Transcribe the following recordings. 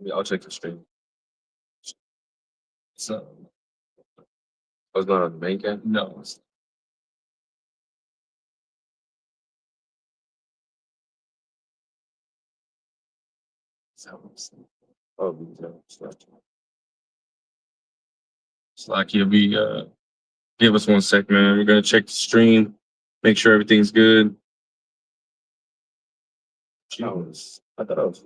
Yeah, I'll check the stream. So, I was not on the main cam. No. Oh, Slacky, be give us 1 sec, man. We're gonna check the stream, make sure everything's good. I thought I was.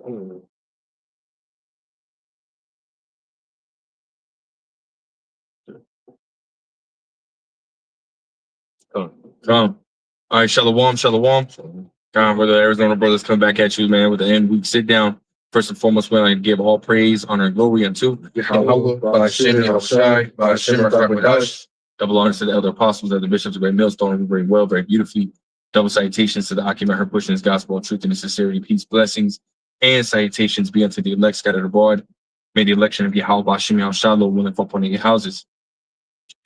Come. All right, shalom, shalom. Brother, Arizona brothers, come back at you, man, with the end week sit down. First and foremost, we want to give all praise, honor, and glory unto Yahweh, Ba'ashem, Yahushai, Ba'ashem, Rakwakodash. Double honors to the elder apostles and the bishops of Great Millstone, who very well, very beautifully. Double salutations to the Akim and her pushing his gospel of truth and sincerity, peace, blessings, and salutations be unto the elect scattered abroad. May the election of Yahweh, Ba'ashem, Yahushai, Lord willing, fall upon your houses.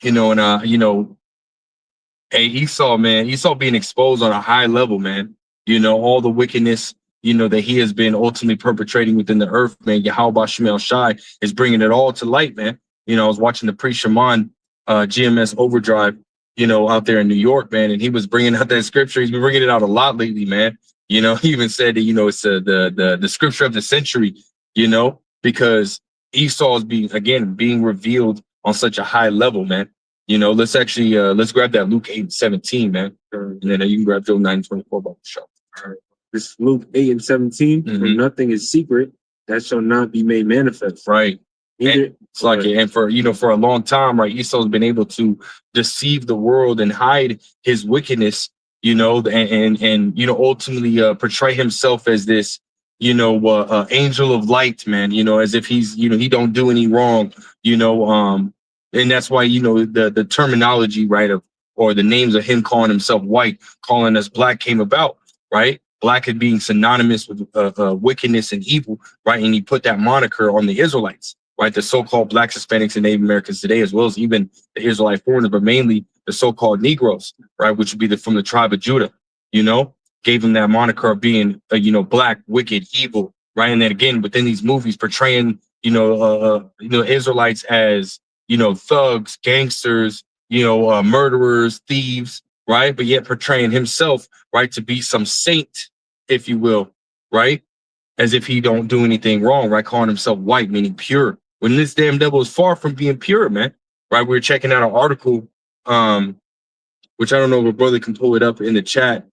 Hey, Esau, man, Esau being exposed on a high level, man. All the wickedness, that he has been ultimately perpetrating within the earth, man. Yahweh Shemel Shai is bringing it all to light, man. I was watching the pre-Shaman GMS Overdrive, out there in New York, man, and he was bringing out that scripture. He's been bringing it out a lot lately, man. He even said that, it's the scripture of the century, because Esau is being revealed on such a high level, man. Let's actually let's grab that Luke 8:17, man, and then you can grab Job 9:24 about the show. All right. This Luke 8:17. For nothing is secret that shall not be made manifest. Right. And it's like, and for a long time, right, Esau's been able to deceive the world and hide his wickedness, and ultimately portray himself as this, angel of light, man, as if he's, he don't do any wrong, and that's why, the terminology, right, or the names of him calling himself white, calling us black came about, right? Black as being synonymous with wickedness and evil, right? And he put that moniker on the Israelites, right? The so-called Black Hispanics and Native Americans today, as well as even the Israelite foreigners, but mainly the so-called Negroes, right? Which would be from the tribe of Judah, gave him that moniker of being, black, wicked, evil, right? And then again, within these movies portraying, Israelites as, thugs, gangsters, murderers, thieves, right? But yet portraying himself, right, to be some saint, if you will, right? As if he don't do anything wrong, right? Calling himself white, meaning pure. When this damn devil is far from being pure, man, right? We were checking out an article, which I don't know if a brother can pull it up in the chat.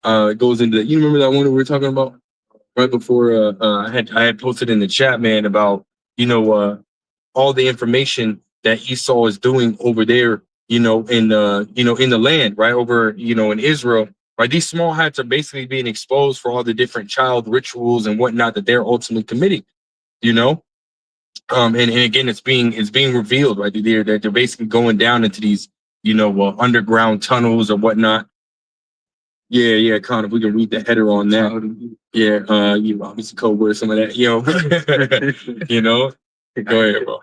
It goes into, you remember that one that we were talking about right before I had posted in the chat, man, about, all the information that Esau is doing over there, in the land, right, over, in Israel, right? These small hats are basically being exposed for all the different child rituals and whatnot that they're ultimately committing, and again, it's being revealed, right? They're basically going down into these, underground tunnels or whatnot. Yeah, kind of. We can read the header on that. Yeah, obviously code word, some of that, Go ahead, bro.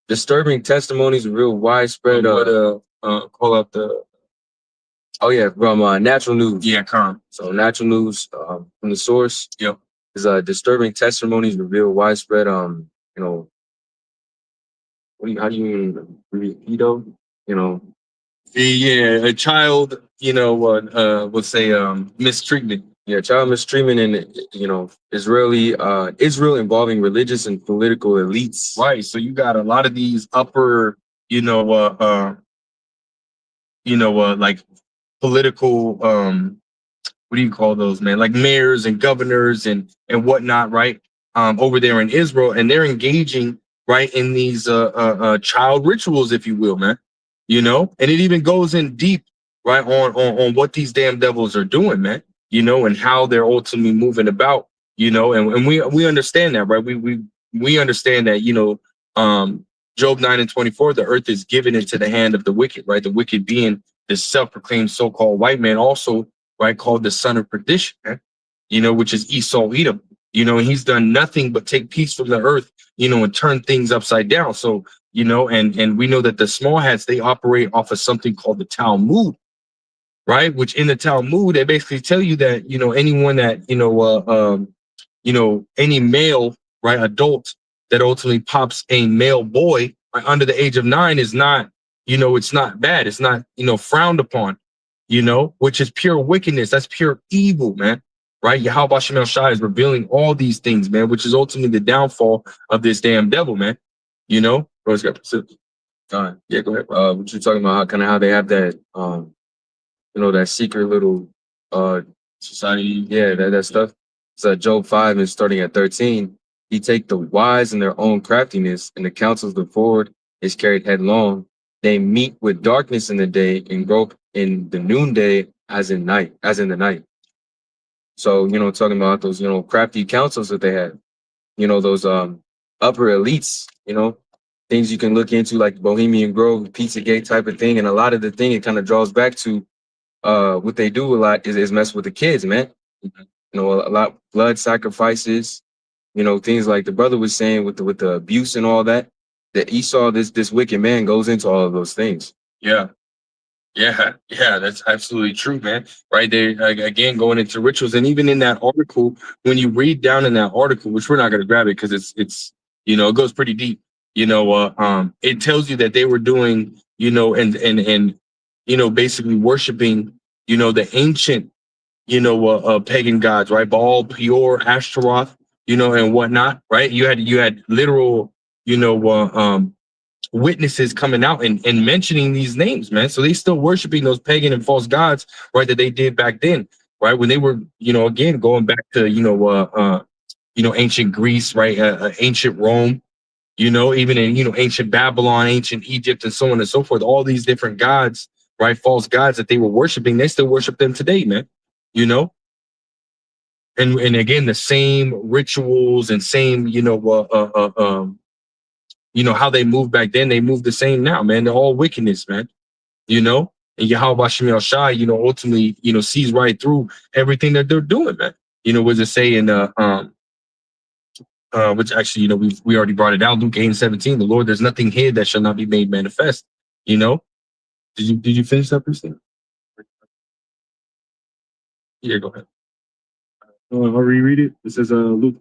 Disturbing testimonies, real widespread. Call up the. Oh yeah, from Natural News. Yeah, come. So Natural News, from the source. Yep. Is disturbing testimonies reveal widespread. How do you pedo? Yeah, a child. Let's say mistreatment. Yeah, child mistreatment in Israel involving religious and political elites. Right. So you got a lot of these upper, like political what do you call those, man? Like mayors and governors and whatnot, right? Over there in Israel, and they're engaging right in these child rituals, if you will, man. And it even goes in deep, right, on what these damn devils are doing, man. And how they're ultimately moving about, and we understand that, right? We understand that, Job 9:24, the earth is given into the hand of the wicked, right? The wicked being the self-proclaimed so-called white man, also, right, called the son of perdition, man, which is Esau Edom, and he's done nothing but take peace from the earth, and turn things upside down. So, and we know that the small hats, they operate off of something called the Talmud, right? Which in the Talmud, they basically tell you that, anyone that, any male, right, adult that ultimately pops a male boy right, under the age of 9 is not, it's not bad. It's not, frowned upon, which is pure wickedness. That's pure evil, man. Right? Yahweh Shem El Shai is revealing all these things, man, which is ultimately the downfall of this damn devil, man. Bro's got yeah, go ahead. What you're talking about, how they have that, that secret little society. Yeah, that stuff. So Job 5 is starting at 13. He take the wise in their own craftiness, and the counsels of the forward is carried headlong. They meet with darkness in the day and grope in the noonday as in the night. So, talking about those, crafty counsels that they had, those upper elites, things you can look into like Bohemian Grove, Pizzagate type of thing. And a lot of the thing, it kind of draws back to what they do a lot is mess with the kids, man. A lot blood sacrifices, things like the brother was saying with the abuse and all that. That Esau, this wicked man, goes into all of those things. Yeah, that's absolutely true, man. Right there, again, going into rituals, and even in that article, when you read down in that article, which we're not going to grab it because it's it goes pretty deep. It tells you that they were doing, and basically worshiping, the ancient, pagan gods, right? Baal, Peor, Ashtaroth, and whatnot, right? You had literal, witnesses coming out and mentioning these names, man. So they still worshiping those pagan and false gods, right? That they did back then, right? When they were, again, going back to, ancient Greece, right? Ancient Rome, even in, ancient Babylon, ancient Egypt, and so on and so forth. All these different gods, right? False gods that they were worshiping, they still worship them today, man. And again, the same rituals and same, how they moved back then, they move the same now, man. They're all wickedness, man. And Yahweh Shem El Shai, ultimately, sees right through everything that they're doing, man. What does it say in which actually, we already brought it out, Luke 8:17, the Lord, there's nothing hid that shall not be made manifest. Did you finish that, Christine? Yeah, go ahead. I'll reread it. It says Luke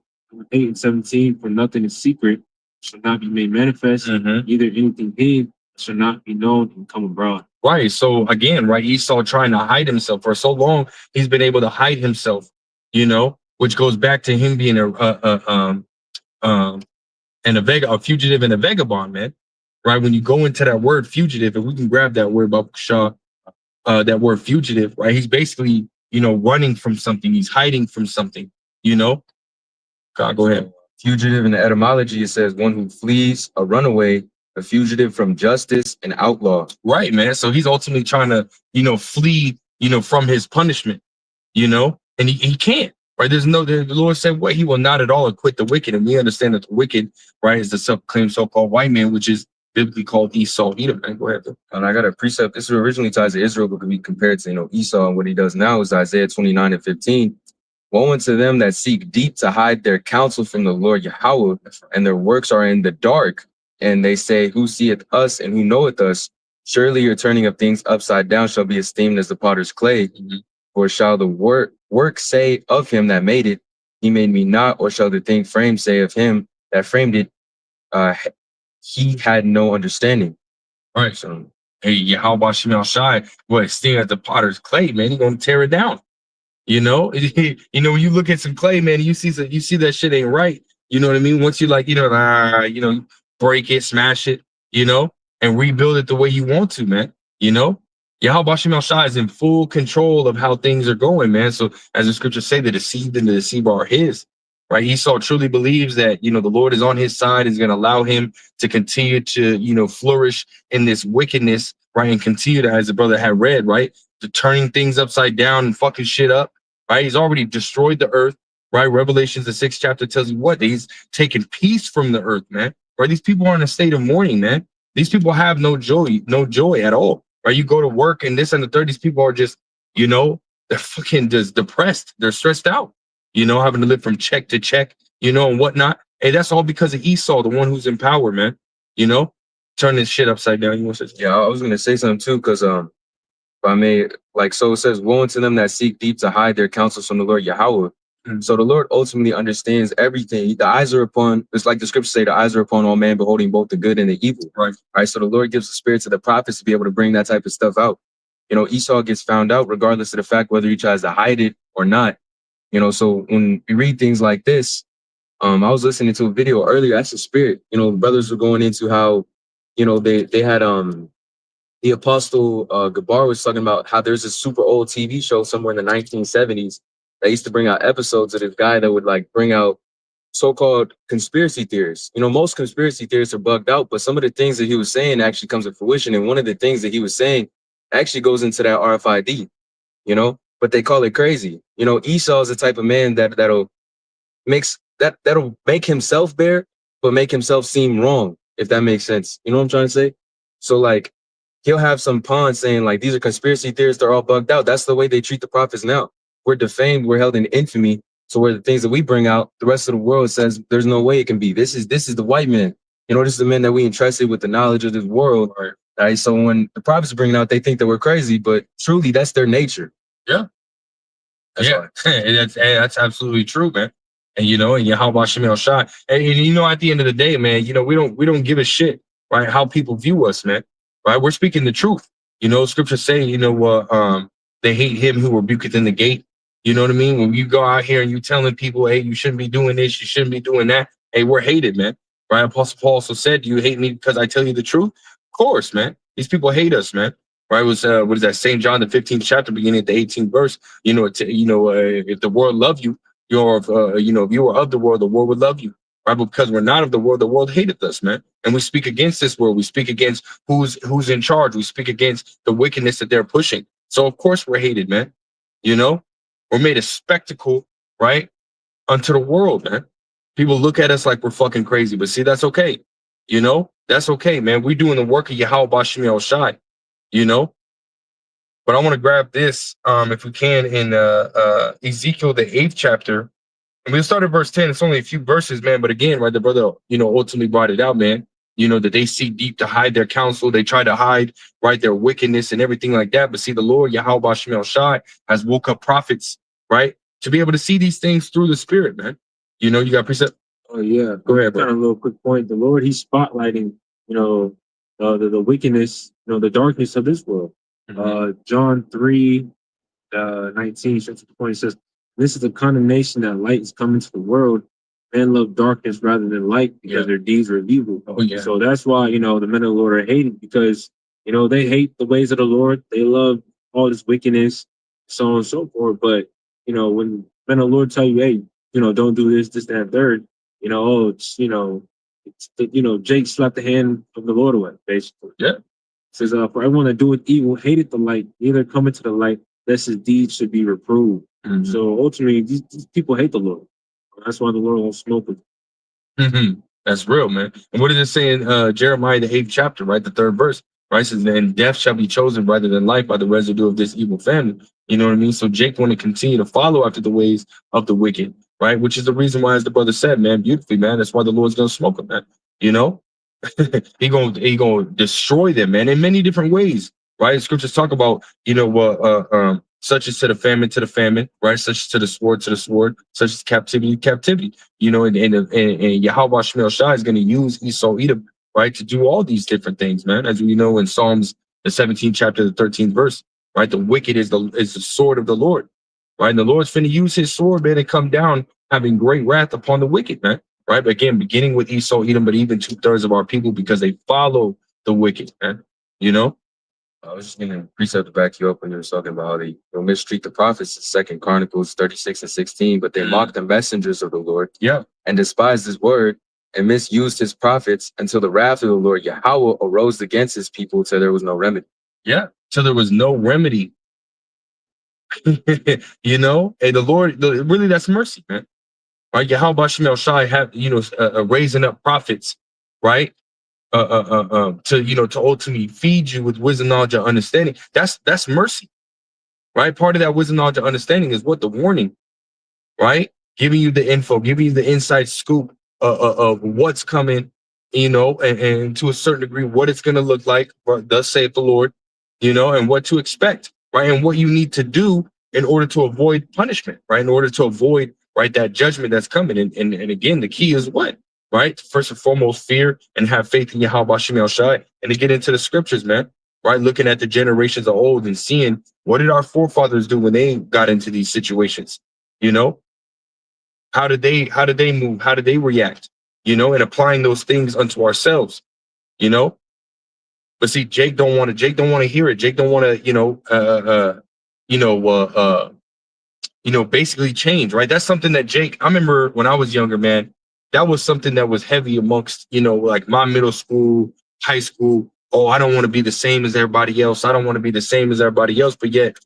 8:17, for nothing is secret shall not be made manifest, neither anything hid shall not be known and come abroad. Right. So again, right, Esau trying to hide himself for so long, he's been able to hide himself, which goes back to him being a fugitive and a vagabond, man. Right. When you go into that word fugitive, and we can grab that word, Babu Shah, that word fugitive, right? He's basically, running from something, he's hiding from something, God, go ahead. Fugitive in the etymology, it says one who flees, a runaway, a fugitive from justice, an outlaw. Right, man. So he's ultimately trying to, flee, from his punishment, and he can't, right? The Lord said, what? He will not at all acquit the wicked. And we understand that the wicked, right, is the self-proclaimed so-called white man, which is biblically called Esau. Edom, man. Go ahead. And I got a precept. This originally ties to Israel, but can be compared to, Esau, and what he does now is Isaiah 29:15. Woe unto them that seek deep to hide their counsel from the Lord Yahweh, and their works are in the dark. And they say, who seeth us and who knoweth us? Surely your turning of things upside down shall be esteemed as the potter's clay. Or shall the work say of him that made it, he made me not? Or shall the thing framed say of him that framed it, he had no understanding? All right. So, hey, Yahweh Shem El Shai, esteemed as the potter's clay, man, he's going to tear it down. When you look at some clay, man, you see that shit ain't right. You know what I mean? Once you break it, smash it, and rebuild it the way you want to, man. Yahweh Shem El Shai is in full control of how things are going, man. So as the scriptures say, the deceived and the deceiver are his, right? Esau truly believes that, the Lord is on his side, is going to allow him to continue to, flourish in this wickedness, right? And continue to, as the brother had read, right? To turning things upside down and fucking shit up, right? He's already destroyed the earth, right? Revelations, the 6th chapter tells you what? He's taken peace from the earth, man. Right? These people are in a state of mourning, man. These people have no joy at all, right? You go to work and this and the third, these people are just, they're fucking just depressed. They're stressed out, having to live from check to check, and whatnot. Hey, that's all because of Esau, the one who's in power, man. Turn this shit upside down. You want to say? Yeah, I was going to say something too, because if I may, so it says, woe unto them that seek deep to hide their counsels from the Lord Yahweh. So the Lord ultimately understands everything. The eyes are upon, it's like the scriptures say, the eyes are upon all man, beholding both the good and the evil. Right. So the Lord gives the spirit to the prophets to be able to bring that type of stuff out. Esau gets found out regardless of the fact whether he tries to hide it or not. So when we read things like this, I was listening to a video earlier. That's the spirit. Brothers were going into how, they had the apostle Gabar was talking about how there's a super old TV show somewhere in the 1970s that used to bring out episodes of this guy that would like bring out so-called conspiracy theories. Most conspiracy theories are bugged out, but some of the things that he was saying actually comes to fruition. And one of the things that he was saying actually goes into that RFID, but they call it crazy. Esau is the type of man that'll make himself bear, but make himself seem wrong, if that makes sense. You know what I'm trying to say? So like he'll have some pawns saying like these are conspiracy theorists, they're all bugged out. That's the way they treat the prophets now. We're defamed, we're held in infamy. So where the things that we bring out, the rest of the world says there's no way it can be. This is the white man. This is the men that we entrusted with the knowledge of this world. Right. So when the prophets are bringing out, they think that we're crazy, but truly that's their nature. Yeah. That's absolutely true, man. And and Yahweh Shemel Shai. And at the end of the day, man, we don't give a shit, right? How people view us, man. Right? We're speaking the truth. Scripture say, they hate him who rebuketh in the gate. You know what I mean? When you go out here and you telling people, hey, you shouldn't be doing this, you shouldn't be doing that. Hey, we're hated, man. Right? Apostle Paul also said, do you hate me because I tell you the truth? Of course, man. These people hate us, man. Right? It was what is that? St. John, the 15th chapter, beginning at the 18th verse. If the world love you, if you were of the world would love you. Right? But because we're not of the world hateth us, man. And we speak against this world. We speak against who's in charge. We speak against the wickedness that they're pushing. So of course we're hated, man. We're made a spectacle, right, unto the world, man. People look at us like we're fucking crazy, but see, that's okay. That's okay, man. We're doing the work of Yahweh Bashim El Shai, But I want to grab this, if we can, in Ezekiel, the 8th chapter. And we'll start at verse 10. It's only a few verses, man. But again, right, the brother, ultimately brought it out, man. That they seek deep to hide their counsel. They try to hide, right, their wickedness and everything like that. But see, the Lord, Yahweh Bashim El Shai, has woke up prophets, right, to be able to see these things through the spirit, man. You got precept. Oh yeah, Go ahead, bro. kind of a little quick point. The Lord, He's spotlighting, the wickedness, the darkness of this world. John 3, 19, straight to the point, it says, "This is the condemnation that light is coming to the world. Men love darkness rather than light because their deeds are evil." So that's why the men of the Lord are hated, because they hate the ways of the Lord. They love all this wickedness, so on and so forth. But when men of the Lord tell you, hey, don't do this, this, that, and third, Jake slapped the hand of the Lord away, basically. Yeah. It says, for everyone that doeth evil hated the light, neither come into the light, lest his deeds should be reproved. So ultimately, these people hate the Lord. That's why the Lord won't smoke with them. That's real, man. And what does it say in Jeremiah, the 8th chapter, right? The 3rd verse, right? It says, then death shall be chosen rather than life by the residue of this evil family. You know what I mean? So Jake want to continue to follow after the ways of the wicked, right? Which is the reason why, as the brother said, man, beautifully, man, that's why the Lord's going to smoke them, man. He gonna destroy them, man, in many different ways, right? Scriptures talk about, such as to the famine, right? Such as to the sword, such as captivity, and Yahweh Shemel Shai is going to use Esau Edom, right, to do all these different things, man. As we know in Psalms, the 17th chapter, the 13th verse, right? The wicked is the sword of the Lord, right? And the Lord's finna use his sword, man, and come down having great wrath upon the wicked, man. Right, but again, beginning with Esau, Edom, but even 2/3 of our people, because they follow the wicked, man. I was just gonna precept to back you up when you were talking about how they mistreat the prophets in 2 Chronicles 36 and 16, but they mocked the messengers of the Lord, and despised his word and misused his prophets until the wrath of the Lord Yahweh arose against his people till there was no remedy. Yeah, till there was no remedy. And the Lord, really, that's mercy, man. Right, Yahweh Shemel Shai have raising up prophets, right? To ultimately feed you with wisdom, knowledge, and understanding. That's mercy, right? Part of that wisdom, knowledge, and understanding is what the warning, right? Giving you the info, giving you the inside scoop of what's coming, and to a certain degree what it's going to look like. Thus saith the Lord, and what to expect, right? And what you need to do in order to avoid punishment, right? In order to avoid right? That judgment that's coming. And again, the key is what? Right? First and foremost, fear and have faith in Yahweh Shem Shai. And to get into the scriptures, man, right? Looking at the generations of old and seeing what did our forefathers do when they got into these situations? You know, how did they move? How did they react? You know, and applying those things unto ourselves, you know. But see, Jake don't want to hear it. Jake don't want to, basically change, right? That's something that Jake, I remember when I was younger, man, that was something that was heavy amongst, like my middle school, high school. Oh, I don't want to be the same as everybody else. I don't want to be the same as everybody else. But yet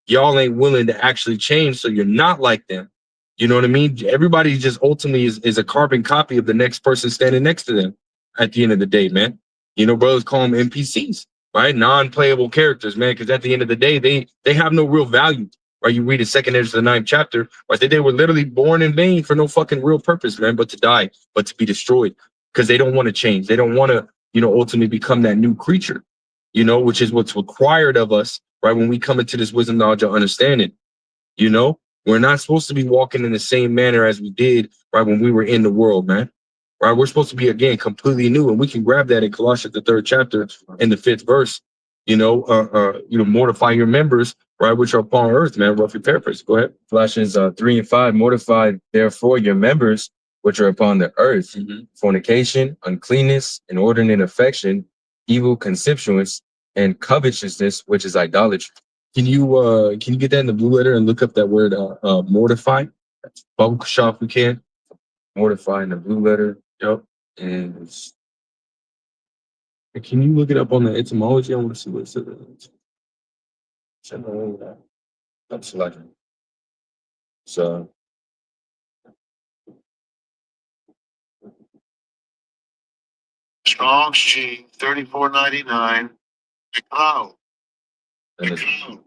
y'all ain't willing to actually change. So you're not like them. You know what I mean? Everybody just ultimately is a carbon copy of the next person standing next to them at the end of the day, man. You know, brothers call them NPCs, right? Non-playable characters, man, because at the end of the day, they have no real value, right? You read the second edge of the 9th chapter, right? They were literally born in vain for no fucking real purpose, man, but to die, but to be destroyed, because they don't want to change. They don't want to, ultimately become that new creature, which is what's required of us, right? When we come into this wisdom, knowledge, and understanding, we're not supposed to be walking in the same manner as we did, right, when we were in the world, man. Right, we're supposed to be again completely new, and we can grab that in Colossians the 3rd chapter in the 5th verse. Mortify your members, right, which are upon earth, man. Roughly paraphrase. Go ahead. Colossians 3 and 5. Mortify therefore your members which are upon the earth, fornication, uncleanness, inordinate affection, evil concupiscence, and covetousness, which is idolatry. Can you get that in the blue letter and look up that word mortify? Bubble shop if we can. Mortify in the blue letter. Yep. And can you look it up on the etymology? I want to see what it says. That's like so. Strong's G 3499. How? And the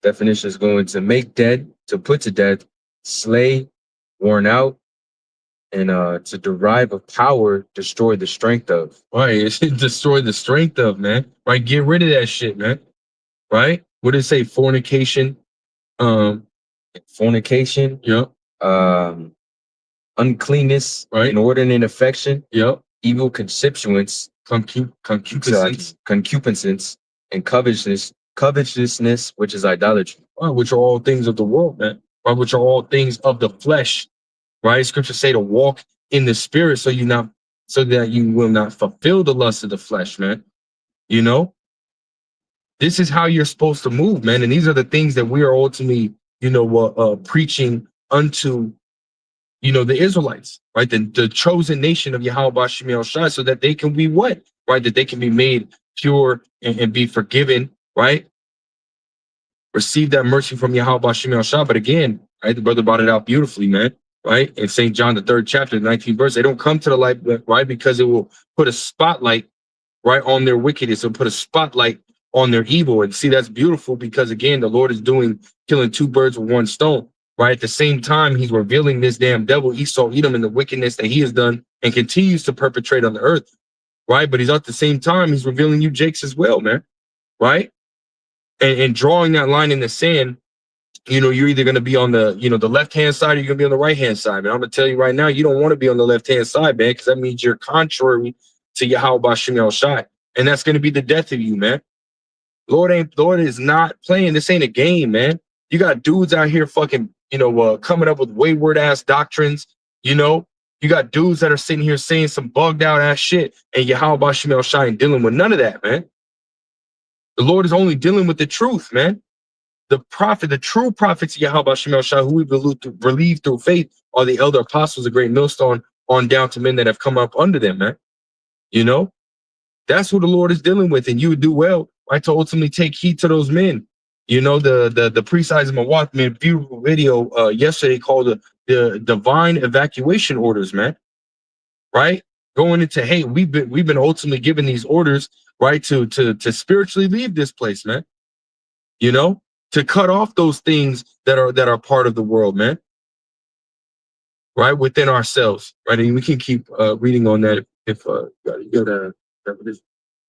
definition is going to make dead, to put to death, slay, worn out, and to derive of power, destroy the strength of. Right, it should destroy the strength of, man. Right, get rid of that shit, man. Right? What did it say? Fornication. Fornication. Yep. Uncleanness. Right. Inordinate affection. Yep. Evil concupiscence. Concupiscence. And covetousness, which is idolatry. Right, which are all things of the world, man. Right, which are all things of the flesh. Right? Scripture say to walk in the spirit so that you will not fulfill the lust of the flesh, man. This is how you're supposed to move, man. And these are the things that we are ultimately, preaching unto, the Israelites, right? The chosen nation of Yahweh Shem Shai, so that they can be what? Right? That they can be made pure and be forgiven, right? Receive that mercy from Yahweh Shem Shai. But again, right, the brother brought it out beautifully, man. Right? In St. John, the 3rd chapter, the 19th verse, they don't come to the light, right? Because it will put a spotlight, right, on their wickedness. It'll put a spotlight on their evil. And see, that's beautiful because, again, the Lord is killing 2 birds with 1 stone, right? At the same time, he's revealing this damn devil, Esau, Edom, and the wickedness that he has done and continues to perpetrate on the earth, right? But he's at the same time, he's revealing you Jakes as well, man, right? And drawing that line in the sand, you're either going to be on the, the left-hand side or you're going to be on the right-hand side. And I'm going to tell you right now, you don't want to be on the left-hand side, man, because that means you're contrary to Yahweh Shem Shai. And that's going to be the death of you, man. Lord is not playing. This ain't a game, man. You got dudes out here fucking, coming up with wayward ass doctrines. You got dudes that are sitting here saying some bugged out ass shit, and Yahweh Shem Shai ain't dealing with none of that, man. The Lord is only dealing with the truth, man. The true prophets of Yahweh Shem Shai, who we believe through faith, are the elder apostles, a great millstone, on down to men that have come up under them, man. That's who the Lord is dealing with, and you would do well, right, to ultimately take heed to those men. The priest Isaac Mawat made a beautiful video yesterday called the divine evacuation orders, man. Right, going into, hey, we've been ultimately given these orders, right, to spiritually leave this place, man. To cut off those things that are part of the world, man. Right, within ourselves, right, and we can keep reading on that if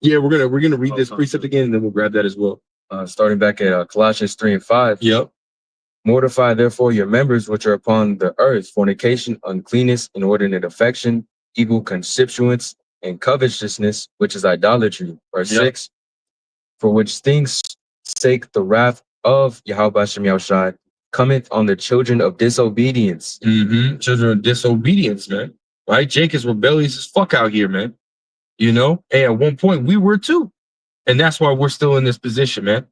yeah, we're gonna read this precept again, and then we'll grab that as well. Starting back at Colossians 3 and 5. Yep. Mortify therefore your members which are upon the earth, fornication, uncleanness, inordinate affection, evil concupiscence, and covetousness, which is idolatry. Verse Yep. 6, for which things sake the wrath of Yahweh Shem Yahushai cometh on the children of disobedience. Children of disobedience, man. Right? Jake is rebellious as fuck out here, man. You know, and at one point we were too. And that's why we're still in this position, man.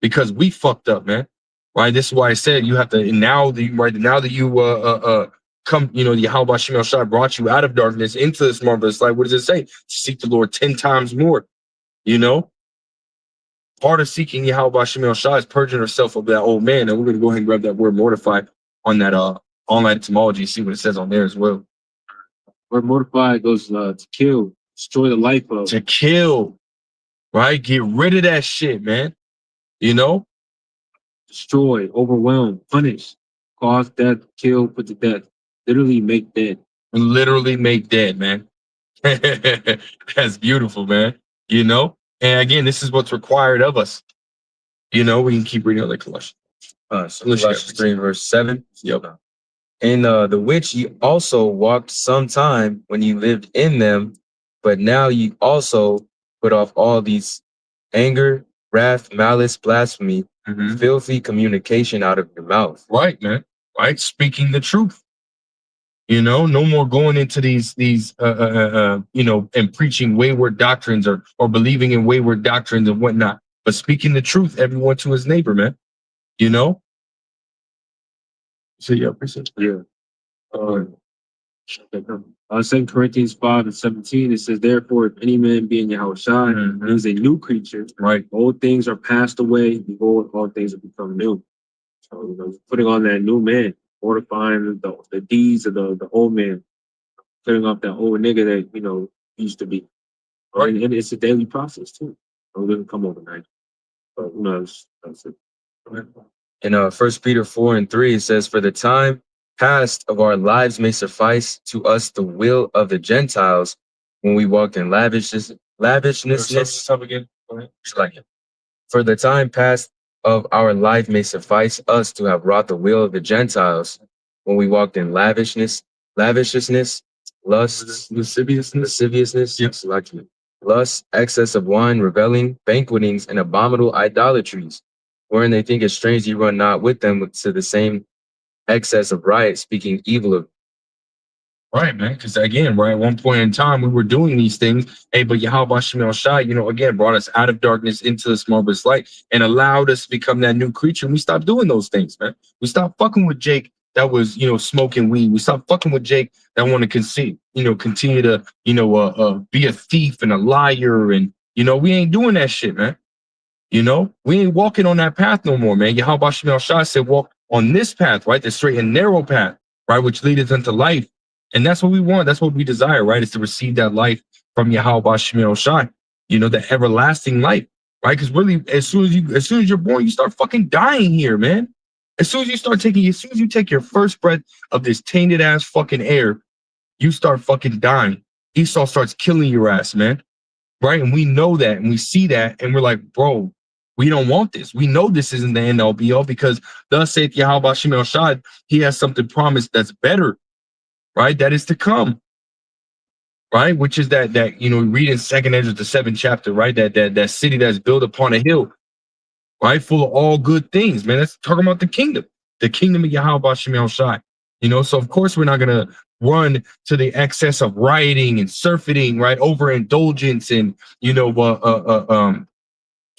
Because we fucked up, man. Right? This is why I said you have to now that you come, you know, the Yahweh Shem Yahushai brought you out of darkness into this marvelous light. What does it say? Seek the Lord 10 times more. You know? Part of seeking Yahweh Shem Yahushai is purging herself of that old man. And we're gonna go ahead and grab that word mortify on that online etymology, see what it says on there as well. Word mortify goes to kill, destroy the life of. To kill, right? Get rid of that shit, man. You know? Destroy, overwhelm, punish, cause death, kill, put to death. Literally make dead. Literally make dead, man. That's beautiful, man. You know? And again, this is what's required of us. You know, we can keep reading other Colossians. Colossians 3 verse 7. Yep. In the which ye also walked sometime when ye lived in them, but now ye also put off all these anger, wrath, malice, blasphemy, filthy communication out of your mouth. Right, man. Right? Speaking the truth. You know, no more going into these you know, and preaching wayward doctrines or believing in wayward doctrines and whatnot, but speaking the truth, everyone to his neighbor, man. You know? So yeah, appreciate it. Yeah. 2 Corinthians 5:17, it says, therefore, if any man be in Yahushua, he is a new creature. Right. Old things are passed away, behold, all things have become new. So, you know, putting on that new man, mortifying the deeds of the old man, clearing up that old nigga that, you know, used to be. Right. And it's a daily process too. It doesn't come overnight. But who knows? That's it. In 1 Peter 4:3, it says, for the time past of our lives may suffice to us the will of the Gentiles when we walked in lavishness. Again. For the time past of our life may suffice us to have wrought the will of the Gentiles when we walked in lavishness, lust, lasciviousness, Yes. lust, excess of wine, revelling, banquetings, and abominable idolatries, wherein they think it strange you run not with them to the same excess of riot, speaking evil of. Right, man. Because again, right, at one point in time, we were doing these things. Hey, but Yahweh Shem Yahushai, you know, again, brought us out of darkness into this marvelous light and allowed us to become that new creature. And we stopped doing those things, man. We stopped fucking with Jake that was, you know, smoking weed. We stopped fucking with Jake that wanted to continue to, you know, be a thief and a liar. And, you know, we ain't doing that shit, man. You know, we ain't walking on that path no more, man. Yahweh Shem Yahushai said, walk on this path, right? The straight and narrow path, right? Which leadeth unto life. And that's what we want. That's what we desire, right? Is to receive that life from Yahweh Shem Yahushai, you know, the everlasting life, right? Because really, as soon as you're born, you start fucking dying here, man. As soon as you take your first breath of this tainted ass fucking air, you start fucking dying. Esau starts killing your ass, man. Right? And we know that and we see that and we're like, bro, we don't want this. We know this isn't the end all be all because thus saith Yahweh Shem Yahushai, he has something promised that's better. Right, that is to come. Right, which is that you know, read in 2nd Ezra the 7th chapter. Right, that city that's built upon a hill. Right, full of all good things, man. That's talking about the kingdom of Yahweh Shem Yahushai. You know, so of course we're not gonna run to the excess of rioting and surfeiting, right, overindulgence and you know,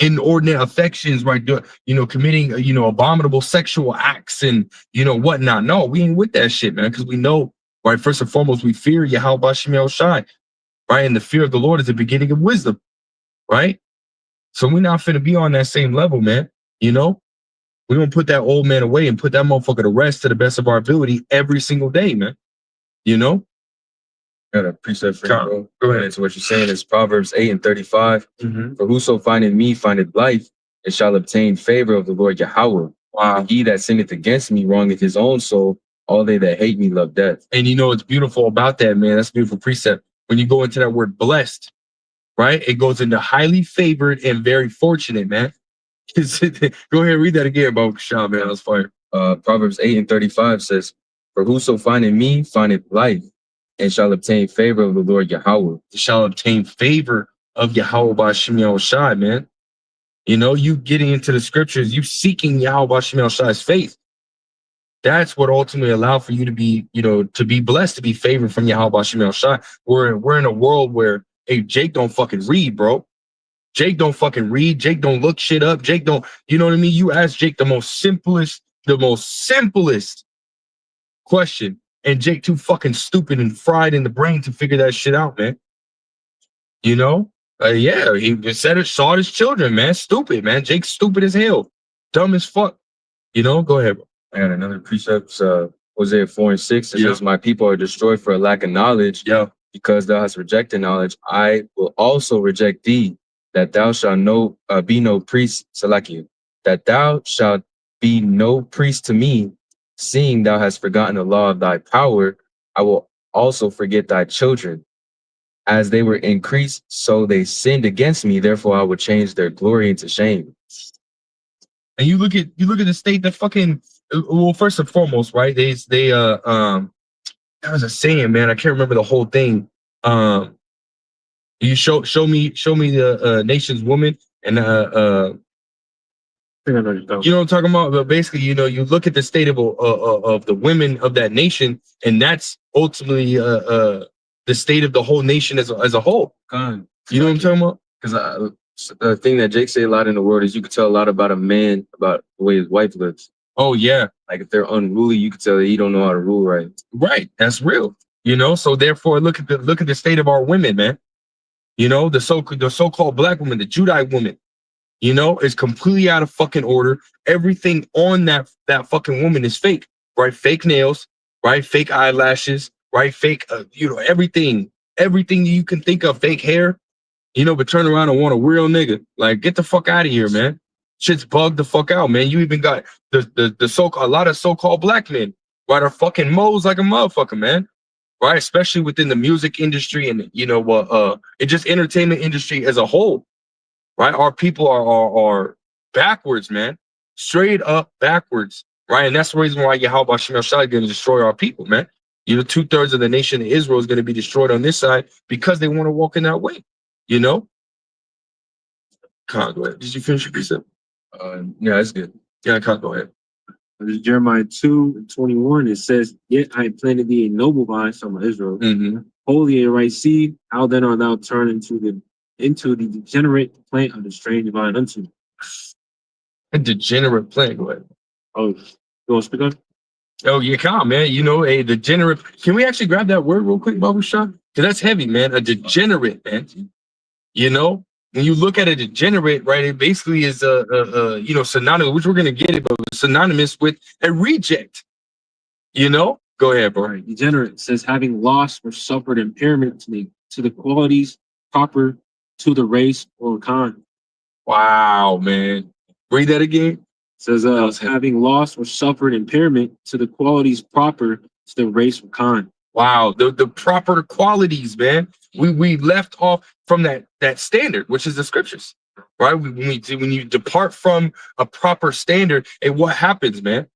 inordinate affections, right? You know, committing you know, abominable sexual acts and you know whatnot. No, we ain't with that shit, man, because we know. Right, first and foremost, we fear Yahweh Shem Yahushai, right? And the fear of the Lord is the beginning of wisdom, right? So we're not finna be on that same level, man. You know, we're gonna put that old man away and put that motherfucker to rest to the best of our ability every single day, man. You know? Got a precept for you, bro. Go ahead. So what you're saying is Proverbs 8:35. For whoso findeth me findeth life and shall obtain favor of the Lord Yahweh. Wow. He that sinneth against me wrongeth his own soul. All they that hate me love death. And you know what's beautiful about that, man? That's a beautiful precept. When you go into that word blessed, right? It goes into highly favored and very fortunate, man. Go ahead and read that again, Bo Kasham, man. That's fire. Proverbs 8:35 says, "For whoso findeth me findeth life, and shall obtain favor of the Lord Yahweh." Shall obtain favor of Yahweh Bashim Yahushai, man. You know, you getting into the scriptures, you seeking Yahweh Bashim Yahushai's faith. That's what ultimately allowed for you to be, you know, to be blessed, to be favored from Yahweh Bashim Yahushai. We're in a world where, hey, Jake don't fucking read, bro. Jake don't fucking read. Jake don't look shit up. Jake don't, you know what I mean? You ask Jake the most simplest question, and Jake too fucking stupid and fried in the brain to figure that shit out, man. You know? Yeah, he said it, saw his children, man. Stupid, man. Jake's stupid as hell. Dumb as fuck. You know? Go ahead, bro. And another precept, Hosea 4:6, it Yeah. says, "My people are destroyed for a lack of knowledge, Yeah. because thou hast rejected knowledge. I will also reject thee, that thou shalt be no priest, Salakia, that thou shalt be no priest to me, seeing thou hast forgotten the law of thy power. I will also forget thy children. As they were increased, so they sinned against me. Therefore, I will change their glory into shame." And you look at the state that fucking, well, first and foremost, right? They that was a saying, man. I can't remember the whole thing. You show me the nation's woman, and I think I know what you're talking you know what I'm talking about. But basically, you know, you look at the state of the women of that nation, and that's ultimately the state of the whole nation as a whole. God, You know what I'm talking about? because the thing that Jake say a lot in the world is you can tell a lot about a man about the way his wife lives. Oh yeah, Like if they're unruly, you can tell that he don't know how to rule right. right. That's real. You know, so therefore, look at the state of our women, man. You know, the so-called black woman, the Judite woman, you know, is completely out of fucking order. Everything on that fucking woman is fake, right? Fake nails, right? Fake eyelashes, right? Fake, you know, everything you can think of, fake hair, you know, but turn around and want a real nigga. Like, get the fuck out of here, man. Shit's bugged the fuck out, man. You even got a lot of so-called black men, right, are fucking moles like a motherfucker, man. Right, especially within the music industry and, you know, it just entertainment industry as a whole, right? Our people are backwards, man, straight up backwards, right? And that's the reason why Yahweh Bashim Shai is going to destroy our people, man. You know, 2/3 of the nation of Israel is going to be destroyed on this side because they want to walk in that way, you know. Khan, go ahead. Did you finish your precept? Yeah, that's good. Yeah, Khan, go ahead. This is Jeremiah 2:21. It says, "Yet I planted thee a noble vine," from Israel, Mm-hmm. "holy and right seed. How then art thou turned into the degenerate plant of the strange vine unto me?" A degenerate plant. Go ahead. Oh, you want to speak on it? Oh, yeah, Khan, man. You know, a degenerate. Can we actually grab that word real quick, Bubba Shot? Because that's heavy, man. A degenerate, man. You know, when you look at a degenerate, right, it basically is you know, synonymous, which we're gonna get it, but synonymous with a reject. You know, go ahead, bro. Right. Degenerate says, having lost or suffered impairment to the qualities proper to the race or kind. Wow, man. Read that again. Says, was heavy. having lost or suffered impairment to the qualities proper to the race or kind. Wow, the proper qualities, man. We left off from that standard, which is the scriptures, right? When you depart from a proper standard, and what happens, man?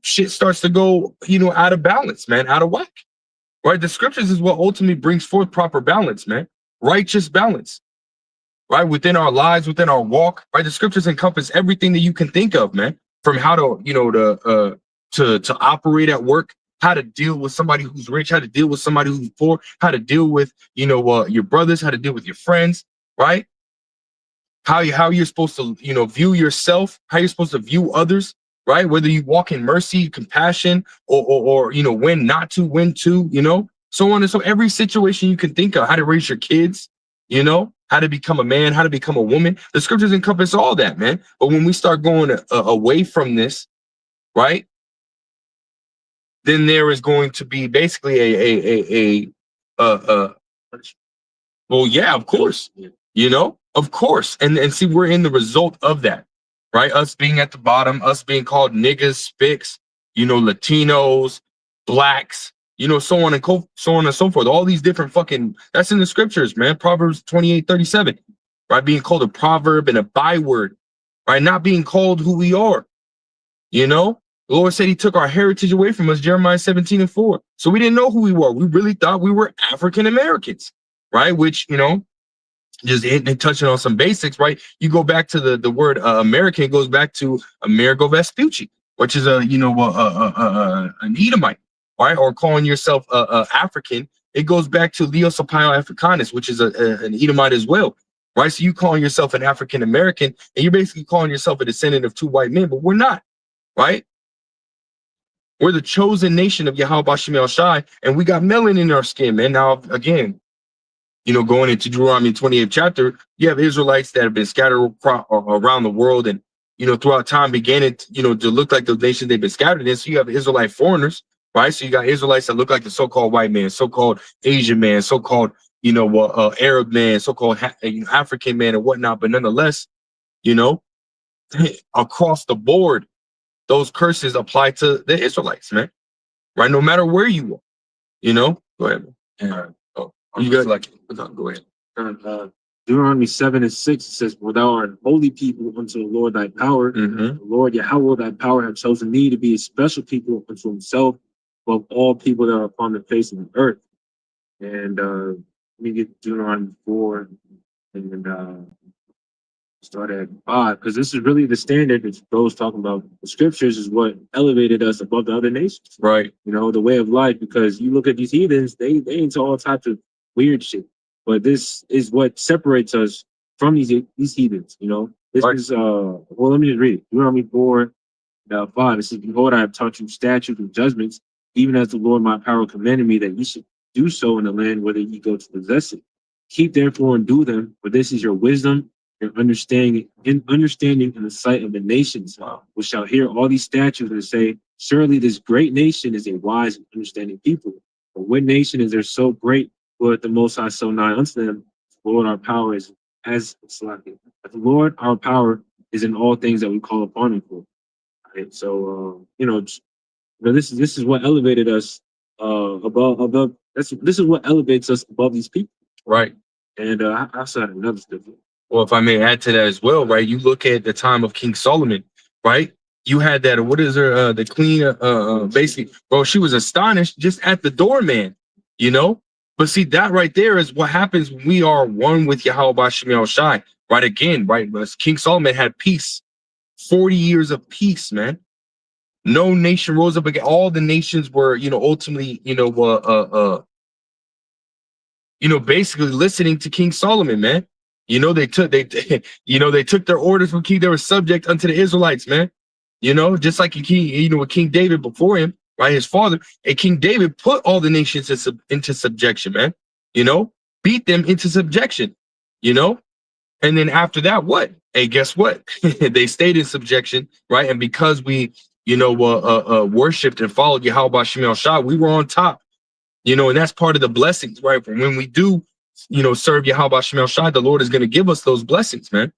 Shit starts to go, you know, out of balance, man, out of whack, right? The scriptures is what ultimately brings forth proper balance, man, righteous balance, right? Within our lives, within our walk, right? The scriptures encompass everything that you can think of, man, from how to, you know, to operate at work, how to deal with somebody who's rich, how to deal with somebody who's poor, how to deal with, you know, your brothers, how to deal with your friends, right? How you're supposed to, you know, view yourself, how you're supposed to view others, right? Whether you walk in mercy, compassion, or you know, when not to, when to, you know, so on and so every situation you can think of, how to raise your kids, you know, how to become a man, how to become a woman. The scriptures encompass all that, man. But when we start going away from this, right, then there is going to be basically well, yeah, of course, you know, of course, and see, we're in the result of that, right? Us being at the bottom, us being called niggas, spics, you know, Latinos, blacks, you know, so on and so forth. All these different fucking, that's in the scriptures, man. Proverbs 28:37, right? Being called a proverb and a byword, right? Not being called who we are, you know, The Lord said he took our heritage away from us, Jeremiah 17:4. So we didn't know who we were. We really thought we were African Americans, right? Which, just touching on some basics, right? You go back to the word American, it goes back to Amerigo Vespucci, which is an Edomite, right? Or calling yourself African. It goes back to Leo Sapaio Africanus, which is an Edomite as well, right? So you calling yourself an African American, and you're basically calling yourself a descendant of two white men, but we're not, right? We're the chosen nation of Yahweh Bashim El Shai, and we got melanin in our skin, man. Now, again, going into Deuteronomy 28th chapter, you have Israelites that have been scattered around the world, and throughout time began to look like the nation they've been scattered in. So you have Israelite foreigners, right? So you got Israelites that look like the so-called white man, so-called Asian man, so-called Arab man, so-called African man, and whatnot. But nonetheless, across the board, those curses apply to the Israelites, man. Right? No matter where you are, Go ahead, man. You got like go ahead. Deuteronomy 7:6 says, "For thou art holy people unto the Lord thy power. The Lord Yahweh thy power have chosen thee to be a special people unto himself above all people that are upon the face of the earth." And let me get Deuteronomy 4 and start at 5, because this is really the standard that those talking about the scriptures is what elevated us above the other nations. Right. The way of life, because you look at these heathens, they into all types of weird shit. But this is what separates us from these heathens, This right. is well, let me just read it. Deuteronomy 4:5. It says, "Behold, I have taught you statutes and judgments, even as the Lord my power commanded me, that ye should do so in the land whither ye go to possess it. Keep therefore and do them, for this is your wisdom, your understanding in the sight of the nations, which shall hear all these statutes and say, surely this great nation is a wise and understanding people. But what nation is there so great, but the Most High so nigh unto them? The Lord our power is as slacking. But the Lord our power is in all things that we call upon him for." Right? So this is what elevated us above. This is what elevates us above these people. Right. And I also had another statement. Well, if I may add to that as well, right? You look at the time of King Solomon, right? You had that, what is her, the queen, basically, bro, she was astonished just at the doorman, But see, that right there is what happens when we are one with Yahweh Bashim El Shai, right? Again, right? King Solomon had peace, 40 years of peace, man. No nation rose up again. All the nations were, ultimately, basically listening to King Solomon, man. They took their orders from King. They were subject unto the Israelites, man. Just like with King David before him, right? His father, and King David put all the nations into subjection, man. Beat them into subjection, and then after that, what? Hey, guess what? They stayed in subjection, right? And because we, worshipped and followed Yahweh Bashim El Shai, we were on top. And that's part of the blessings, right? When we do, serve Yahweh Bashim El Shai, the Lord is going to give us those blessings, man.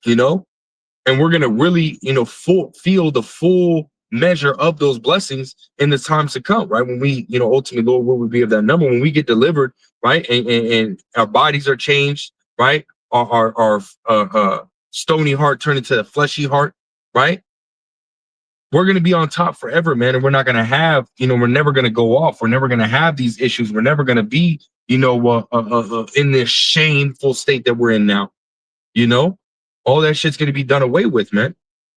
And we're going to really, feel the full measure of those blessings in the times to come, right? When we, ultimately, Lord, will we be of that number? When we get delivered, right? And our bodies are changed, right? Our stony heart turned into a fleshy heart, right? We're going to be on top forever, man. And we're not going to have, we're never going to go off. We're never going to have these issues. We're never going to be, in this shameful state that we're in now. All that shit's going to be done away with, man.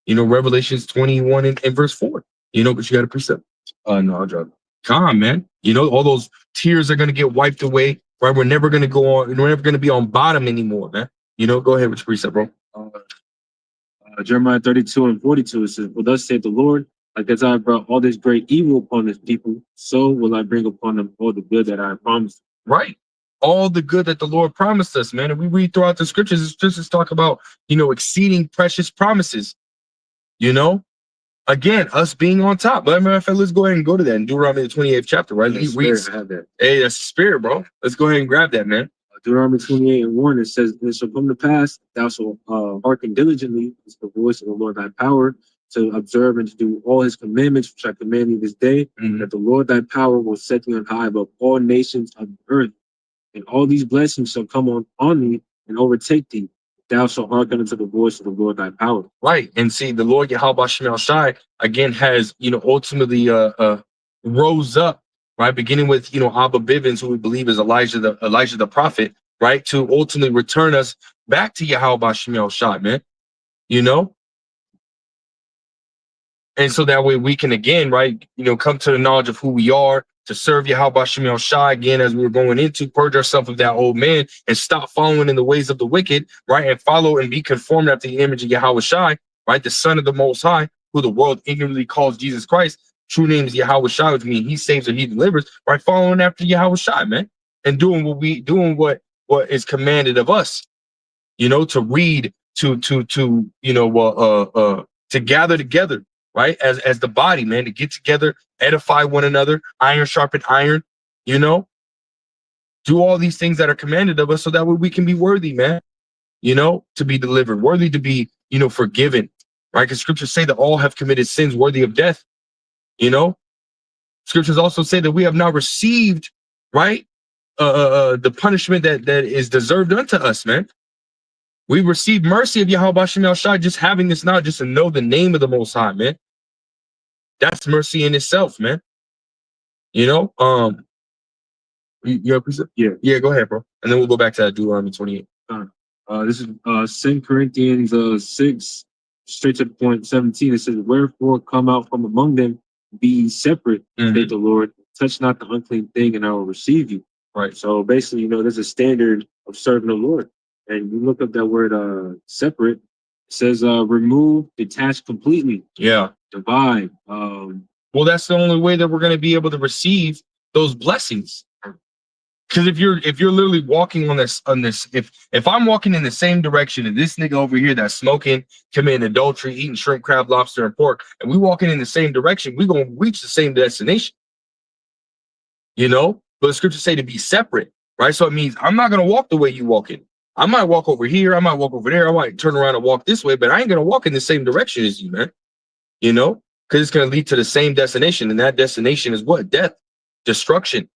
Revelations 21 and verse 4. But you got a precept. No, I'll drop it. Come on, man. All those tears are going to get wiped away, right? We're never going to go on. We're never going to be on bottom anymore, man. Go ahead with your precept, bro. Jeremiah 32:42, it says, "For thus saith the Lord, like as I have brought all this great evil upon this people, so will I bring upon them all the good that I have promised." Right. All the good that the Lord promised us, man. And we read throughout the scriptures, it's just talk about, exceeding precious promises. Again, us being on top. But matter of fact, let's go ahead and go to that in Deuteronomy the 28th chapter, right? That's spirit, I have that. Hey, that's the spirit, bro. Let's go ahead and grab that, man. Deuteronomy 28:1, it says, "It shall come to pass, thou shalt hearken diligently to the voice of the Lord thy power, to observe and to do all his commandments which I command thee this day, that the Lord thy power will set thee on high above all nations of the earth. And all these blessings shall come on thee and overtake thee. thou shalt hearken unto the voice of the Lord thy power. Right. And see, the Lord Yahweh Shemel Shai again has, ultimately rose up, right? Beginning with, Abba Bivens, who we believe is Elijah the prophet, right? To ultimately return us back to Yahweh Shemel Shai, man. And so that way we can again, right, come to the knowledge of who we are, to serve Yahweh Shemel Shai again, as we were going into, purge ourselves of that old man and stop following in the ways of the wicked, right, and follow and be conformed after the image of Yahweh Shai, right, the Son of the Most High, who the world ignorantly calls Jesus Christ. True name is Yahweh Shai, which means he saves or he delivers, right, following after Yahweh Shai, man, and doing what is commanded of us, to read, to gather together, right, as the body, man, to get together, edify one another, iron sharpen iron, do all these things that are commanded of us, so that way we can be worthy, man, to be delivered, worthy to be, forgiven, right? Because scriptures say that all have committed sins worthy of death. Scriptures also say that we have not received, right, the punishment that is deserved unto us, man. We received mercy of Yahweh Shemel Shai, just having this knowledge, just to know the name of the Most High, man. That's mercy in itself, man. You yeah, go ahead, bro, and then we'll go back to that Deuteronomy 28. This is 2 Corinthians 6, straight to the point, 17. It says, wherefore come out from among them, be ye separate, saith the Lord, touch not the unclean thing, and I will receive you. Right. So basically, there's a standard of serving the Lord. And you look up that word separate, it says remove, detach completely. Yeah. Divide. Well, that's the only way that we're going to be able to receive those blessings. Because if you're literally walking on this, if I'm walking in the same direction as this nigga over here that's smoking, committing adultery, eating shrimp, crab, lobster, and pork, and we walking in the same direction, we're gonna reach the same destination. But the scriptures say to be separate, right? So it means I'm not gonna walk the way you walking. I might walk over here, I might walk over there, I might turn around and walk this way, but I ain't gonna walk in the same direction as you, man. Because it's gonna lead to the same destination, and that destination is what? Death, destruction.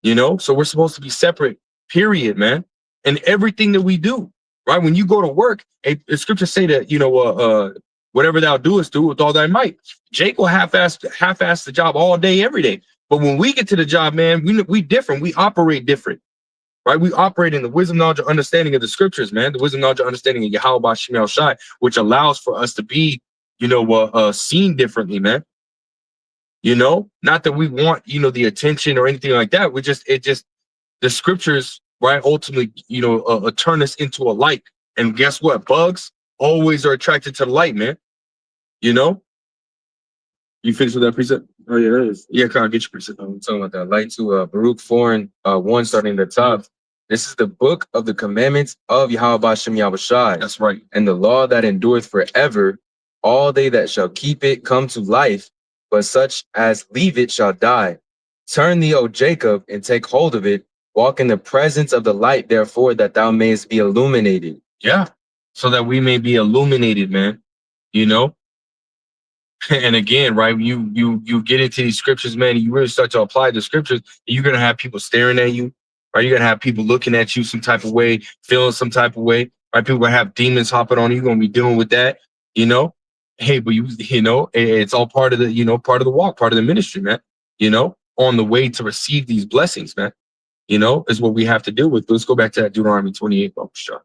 So we're supposed to be separate, period, man. And everything that we do, right? When you go to work, the scriptures say that, whatever thou doest, do with all thy might. Jake will half-ass the job all day, every day. But when we get to the job, man, we different. We operate different, right? We operate in the wisdom, knowledge, and understanding of the scriptures, man. The wisdom, knowledge, and understanding of Yahweh Shemel Shai, which allows for us to be, seen differently, man. Not that we want, the attention or anything like that. The scriptures, right, ultimately, turn us into a light. And guess what? Bugs always are attracted to the light, man. You finished with that precept? Oh, yeah, that is. Yeah, come on, get your precept. I'm talking about that. Light to Baruch 4 and 1, starting at the top. This is the book of the commandments of Yahweh Shem Yahushai. That's right. And the law that endureth forever. All they that shall keep it come to life, but such as leave it shall die. Turn thee, O Jacob, and take hold of it. Walk in the presence of the light, therefore, that thou mayest be illuminated. Yeah, so that we may be illuminated, man. And again, right, you get into these scriptures, man, and you really start to apply the scriptures, you're going to have people staring at you, right? You're going to have people looking at you some type of way, feeling some type of way, right? People going to have demons hopping on you. You're going to be dealing with that, Hey, but it's all part of the, part of the walk, part of the ministry, man, on the way to receive these blessings, man, is what we have to deal with. Let's go back to that Deuteronomy 28, Bumper Shot.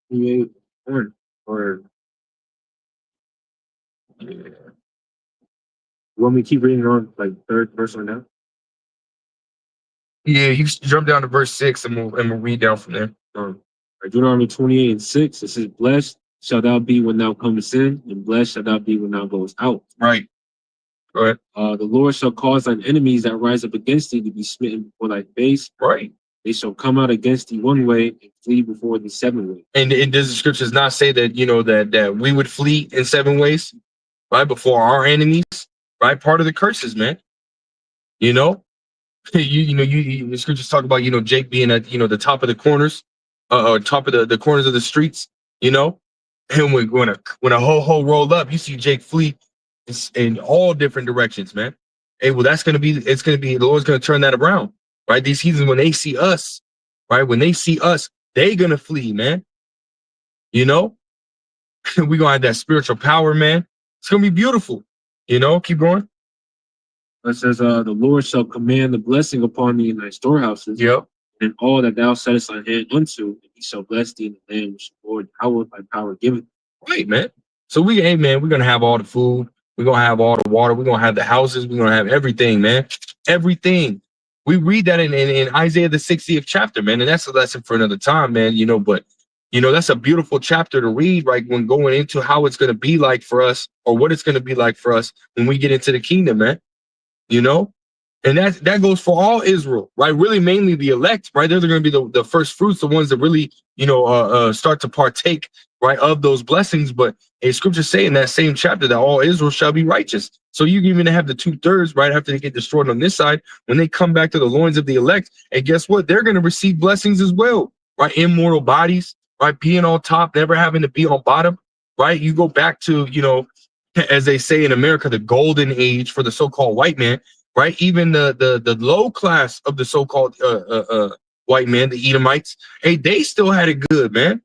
28, or Yeah. you want me to keep reading on, like, third verse on now? Yeah, you jump down to verse 6 and we'll read down from there. Deuteronomy 28 and 6, it says, blessed shalt thou be when thou comest in, and blessed shalt thou be when thou goest out. Right. Go ahead. The Lord shall cause thine enemies that rise up against thee to be smitten before thy face. Right. They shall come out against thee one way and flee before thee 7 ways. And does the scriptures not say that, that we would flee in 7 ways, right, before our enemies, right? Part of the curses, man. The scriptures talk about, Jake being at, the top of the corners, top of the corners of the streets, and when a ho roll up, you see Jake flee in all different directions, man. Hey, well, the Lord's going to turn that around, right? These heathens, when they see us, right, when they see us they gonna flee, man. You know, we gonna have that spiritual power, man. It's gonna be beautiful. You know, keep going. It says, the Lord shall command the blessing upon thee in thy storehouses, Yep. and all that thou settest thy hand unto, and he shall bless thee in the land which the Lord Yahweh thy power giveth. Right, man. So hey, man, we're gonna have all the food. We're gonna have all the water. We're gonna have the houses. We're gonna have everything, man. Everything. We read that in Isaiah the 60th chapter, man, and that's a lesson for another time, man. You know, but you know, that's a beautiful chapter to read, right? When going into how it's gonna be like for us, or what it's gonna be like for us when we get into the kingdom, man. You know, and that goes for all Israel, right? Really, mainly the elect, right? They're going to be the first fruits, the ones that really, you know, start to partake, right, of those blessings. But a scripture say in that same chapter that all Israel shall be righteous. So you even have the 2/3 right after they get destroyed on this side, when they come back to the loins of the elect, and guess what? They're going to receive blessings as well, right? Immortal bodies, right? Being on top, never having to be on bottom, right? You go back to, you know, as they say in America, the golden age for the so-called white man, right? Even the low class of the so-called white man, the Edomites, hey, they still had it good, man.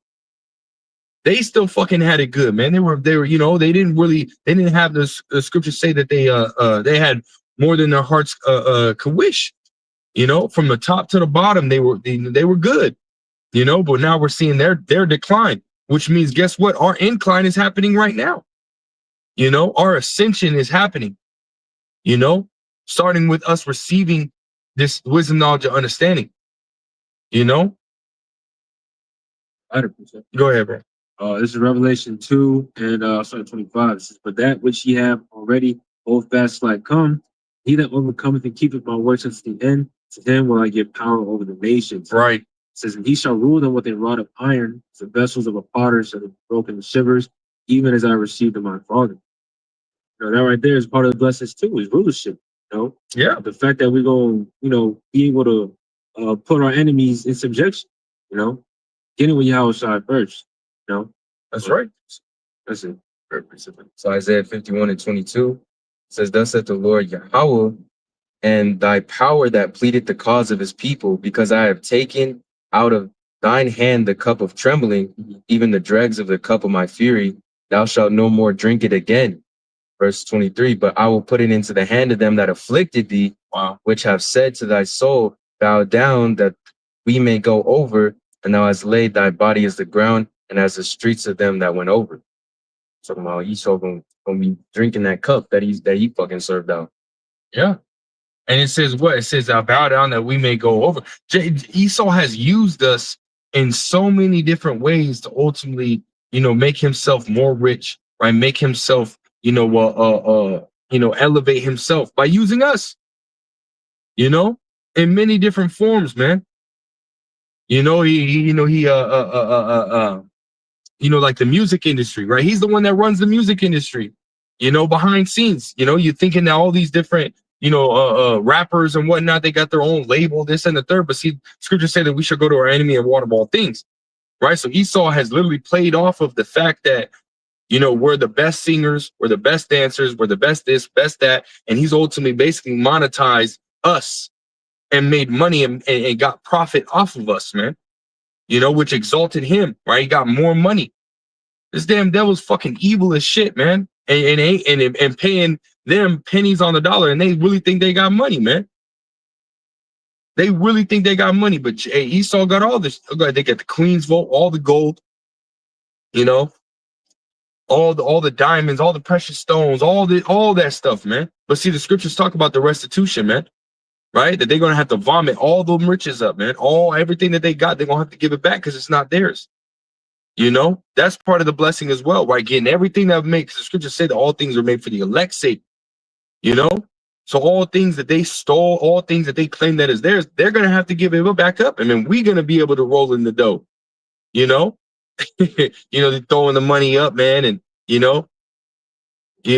They still fucking had it good, man. They were, you know, they didn't have the scriptures say that they had more than their hearts could wish, you know, from the top to the bottom, they were good, you know, but now we're seeing their decline, which means guess what? Our incline is happening right now. You know, our ascension is happening, you know, starting with us receiving this wisdom, knowledge, and understanding, you know? 100%. Go ahead, bro. This is Revelation 2 and 25. It says, but that which ye have already, hold fast till I come. He that overcometh and keepeth my works unto the end, to him will I give power over the nations. Right. It says, and he shall rule them with a rod of iron, the vessels of a potter shall be broken to shivers, even as I received of my Father. You know, that right there is part of the blessings too, is rulership. You know, Yeah. the fact that we're going, you know, be able to put our enemies in subjection. You know, getting with Yahweh Shai first. You know, That's right. that's it. So Isaiah 51 and 22 says, thus saith the Lord Yahweh, and thy power that pleaded the cause of his people, because I have taken out of thine hand the cup of trembling, even the dregs of the cup of my fury, thou shalt no more drink it again. Verse 23, but I will put it into the hand of them that afflicted thee, which have said to thy soul, bow down that we may go over, and thou hast laid thy body as the ground, and as the streets of them that went over. Talking about Esau gonna be drinking that cup that he fucking served out. Yeah. And it says what? It says, I bow down that we may go over. Esau has used us in so many different ways to ultimately, you know, make himself more rich, right? Make himself, you know, elevate himself by using us, you know, in many different forms, man. You know, you know, like the music industry, right? He's the one that runs the music industry, you know, behind scenes. You know, you're thinking that all these different, you know, rappers and whatnot, they got their own label, this and the third. But see, scriptures say that we should go to our enemy and water all things, right? So Esau has literally played off of the fact that, you know, we're the best singers, we're the best dancers, we're the best this, best that. And he's ultimately basically monetized us and made money and got profit off of us, man. You know, which exalted him, right? He got more money. This damn devil's fucking evil as shit, man. And paying them pennies on the dollar, and they really think they got money, man. They really think they got money, but hey, Esau got all this. They get the Queen's vote, all the gold, you know, all the diamonds, all the precious stones, all that stuff, man. But see, the scriptures talk about the restitution, man. Right? That they're gonna have to vomit all them riches up, man. Everything that they got, they're gonna have to give it back because it's not theirs. You know, that's part of the blessing as well, right? Getting everything that makes the scriptures say that all things are made for the elect's sake. You know, so all things that they stole, all things that they claim that is theirs, they're gonna have to give it back up, and then we're gonna be able to roll in the dough. You know, you know, they're throwing the money up, man, and you know,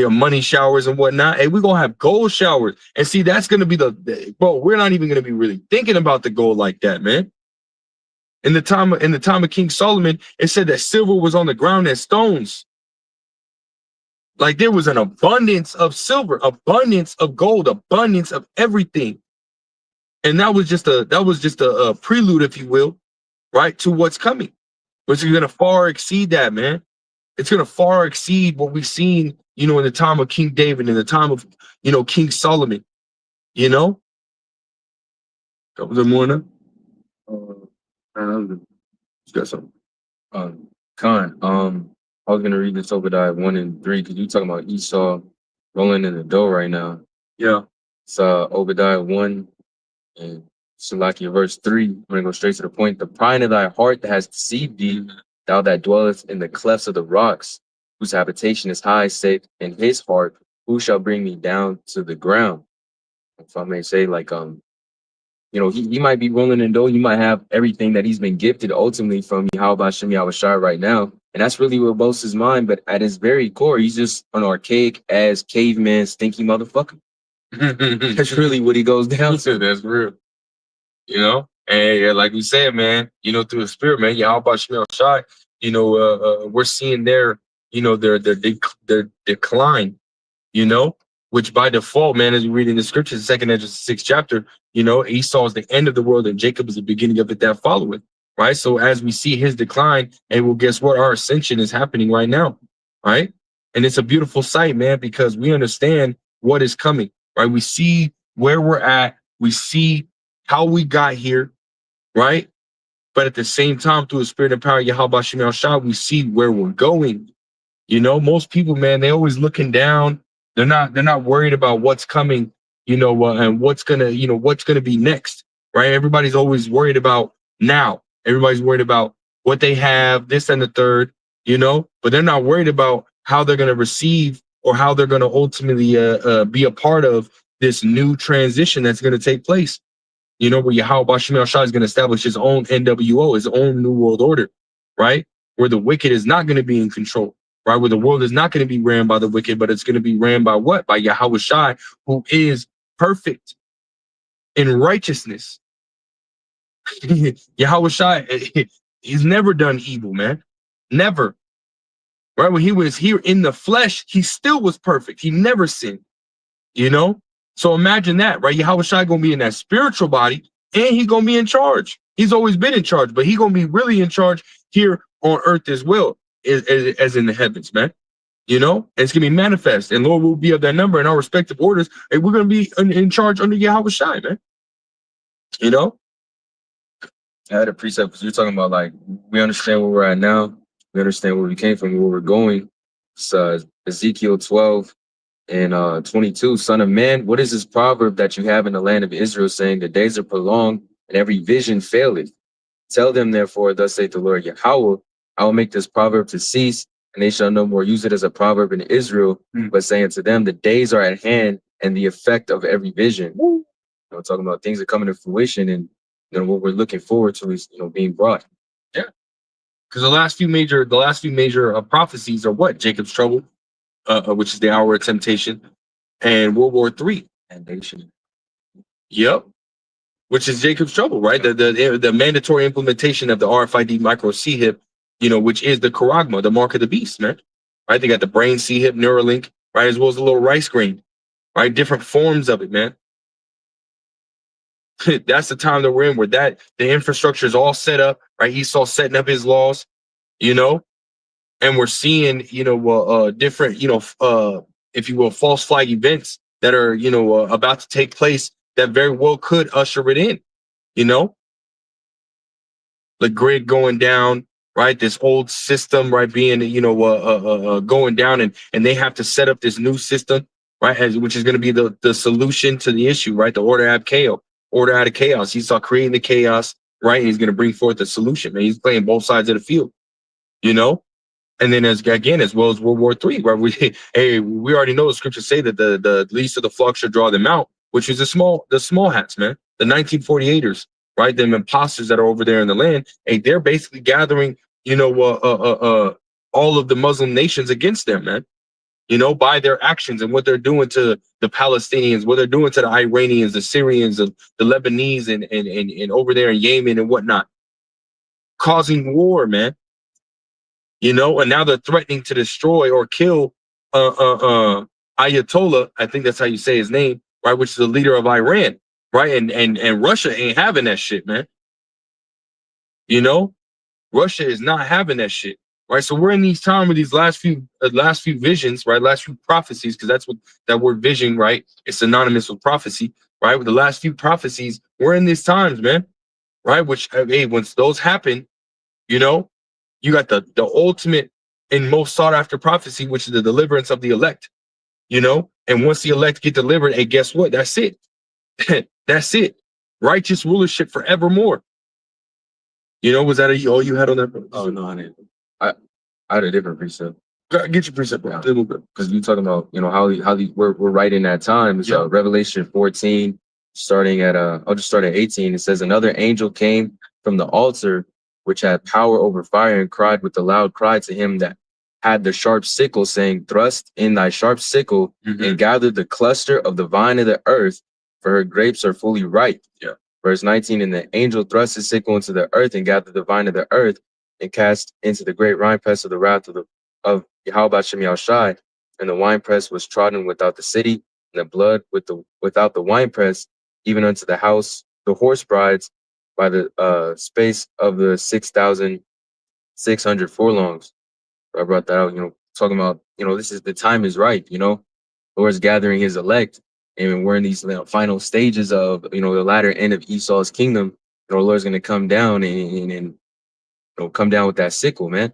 money showers and whatnot. Hey, we're gonna have gold showers, and see, that's gonna be bro. We're not even gonna be really thinking about the gold like that, man. In the time of King Solomon, it said that silver was on the ground as stones. Like there was an abundance of silver, abundance of gold, abundance of everything. And that was just a prelude, if you will, right, to what's coming, which is going to far exceed that, man. It's going to far exceed what we've seen, in the time of King David, in the time of, King Solomon, you know? Good morning. You got something. Khan, I was gonna read this Obadiah 1 and 3 because you talking about Esau rolling in the dough right now. Yeah. It's Obadiah 1 and Salakia verse 3. I'm gonna go straight to the point. The pride of thy heart that has deceived thee, thou that dwellest in the clefts of the rocks, whose habitation is high, said in his heart, who shall bring me down to the ground? If I may say, like, he might be rolling in dough. He might have everything that he's been gifted ultimately from Yahweh Shem Yahushua right now. And that's really what boasts his mind. But at his very core, he's just an archaic ass caveman, stinky motherfucker. That's really what he goes down to. That's real. And yeah, like we said, man, through the spirit, man, Yahweh Shem Yahushua, we're seeing their decline, which by default, man, as we read in the scriptures, second Ezra 6th chapter, Esau is the end of the world and Jacob is the beginning of it that followeth, right? So as we see his decline, and well, guess what? Our ascension is happening right now, right? And it's a beautiful sight, man, because we understand what is coming, right? We see where we're at. We see how we got here, right? But at the same time, through the spirit and power of Yahweh Shem Yahushua, we see where we're going. Most people, man, they always looking down. They're not worried about what's coming, and what's gonna be next, right? Everybody's always worried about now. Everybody's worried about what they have, this and the third, but they're not worried about how they're gonna receive or how they're gonna ultimately be a part of this new transition that's gonna take place. Where Yahweh Shem Yahushua is gonna establish his own NWO, his own new world order, right? Where the wicked is not gonna be in control. Right, where the world is not going to be ran by the wicked, but it's going to be ran by what? By Yahweh Shai, who is perfect in righteousness. Yahweh Shai, he's never done evil, man. Never. Right, when he was here in the flesh, he still was perfect. He never sinned, So imagine that, right? Yahweh Shai going to be in that spiritual body, and he's going to be in charge. He's always been in charge, but he's going to be really in charge here on earth as well. As in the heavens, man, it's gonna be manifest, and Lord will be of that number in our respective orders, and we're gonna be in charge under Yahweh Shai, man. I had a precept because you're talking about, like, we understand where we're at now, we understand where we came from, where we're going. It's Ezekiel 12 and 22. Son of man, what is this proverb that you have in the land of Israel, saying the days are prolonged and every vision faileth? Tell them, therefore, thus saith the Lord Yahweh, I will make this proverb to cease, and they shall no more use it as a proverb in Israel, but saying to them, the days are at hand and the effect of every vision. Talking about things that come into fruition, and what we're looking forward to is being brought. Yeah, because the last few major prophecies are what? Jacob's trouble, which is the hour of temptation, and World War III. Yep. Which is Jacob's trouble, right? The mandatory implementation of the RFID micro C-hip, which is the charagma, the mark of the beast, man. Right? They got the brain C-hip, Neuralink, right? As well as the little rice grain, right? Different forms of it, man. That's the time that we're in, where the infrastructure is all set up, right? Esau setting up his laws, and we're seeing, different, if you will, false flag events that are, about to take place that very well could usher it in, the grid going down, right? This old system, right, being, going down, and they have to set up this new system, right, which is going to be the solution to the issue, right? The order out of chaos. He saw creating the chaos, right? And he's going to bring forth the solution, man. He's playing both sides of the field, And then as well as World War III, where we already know the scriptures say that the least of the flock should draw them out, which is the small hats, man, the 1948ers, right? Them imposters that are over there in the land, they're basically gathering, all of the Muslim nations against them, man. By their actions and what they're doing to the Palestinians, what they're doing to the Iranians, the Syrians, the Lebanese, and over there in Yemen and whatnot, causing war, man. And now they're threatening to destroy or kill Ayatollah, I think that's how you say his name, right, which is the leader of Iran, right? And Russia ain't having that shit, man. You know, Russia is not having that shit, right? So we're in these times with these last few visions, right? Last few prophecies, because that's what that word vision, right? It's synonymous with prophecy, right? With the last few prophecies, we're in these times, man, right? Which, hey, once those happen, you know, you got the ultimate and most sought after prophecy, which is the deliverance of the elect, you know. And once the elect get delivered, hey, guess what? That's it. That's it. Righteous rulership forevermore. You know, was that all you had on that? Oh no, I didn't. I I had a different precept. Get your precept a little bit. Because you talking about, you know, how we're right in that time. It's Revelation 14, starting at I'll just start at 18. It says, another angel came from the altar, which had power over fire, and cried with a loud cry to him that had the sharp sickle, saying, thrust in thy sharp sickle and gather the cluster of the vine of the earth, for her grapes are fully ripe. Yeah. Verse 19, and the angel thrust his sickle into the earth and gathered the vine of the earth and cast into the great winepress of the wrath of Yahweh Shem Yahushai, and the winepress was trodden without the city, and the blood without the winepress, even unto the house, the horse brides, by the space of the 6,600 furlongs. So I brought that out, you know, talking about, you know, this is the time is right, you know, the Lord's gathering his elect, and we're in these, you know, final stages of, you know, the latter end of Esau's kingdom. You know, the Lord's going to come down and you know, come down with that sickle, man.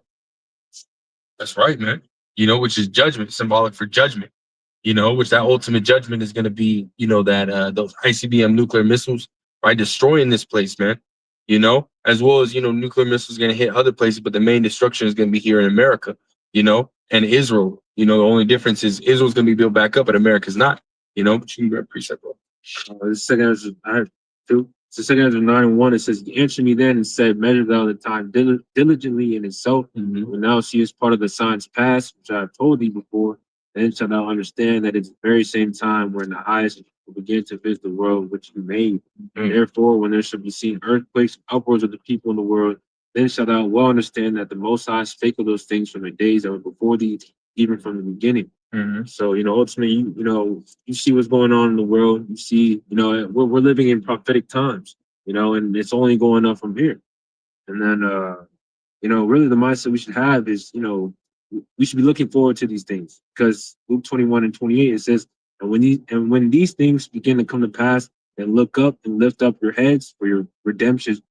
That's right, man. You know, which is judgment, symbolic for judgment. You know, which that ultimate judgment is going to be, you know, that those ICBM nuclear missiles, right, destroying this place, man. You know, as well as, you know, nuclear missiles going to hit other places, but the main destruction is going to be here in America, you know, and Israel. You know, the only difference is Israel's going to be built back up, but America's not. You know, but you can grab precept, bro. The second answer, I have two. So second answer 9:1. It says, "He answered me then and said, Measure thou the time diligently in itself. When thou seest part of the signs past, which I have told thee before, then shalt thou understand that it's the very same time when the eyes will begin to visit the world which he made. Therefore, when there shall be seen earthquakes upwards of the people in the world, then shalt thou well understand that the Most High spake of those things from the days that were before thee, even from the beginning." So, you know, ultimately, you know, you see what's going on in the world. You see, you know, we're living in prophetic times, you know, and it's only going up from here. And then, you know, really the mindset we should have is, you know, we should be looking forward to these things, because Luke 21:28, it says, and when these things begin to come to pass, then look up and lift up your heads, for your redemption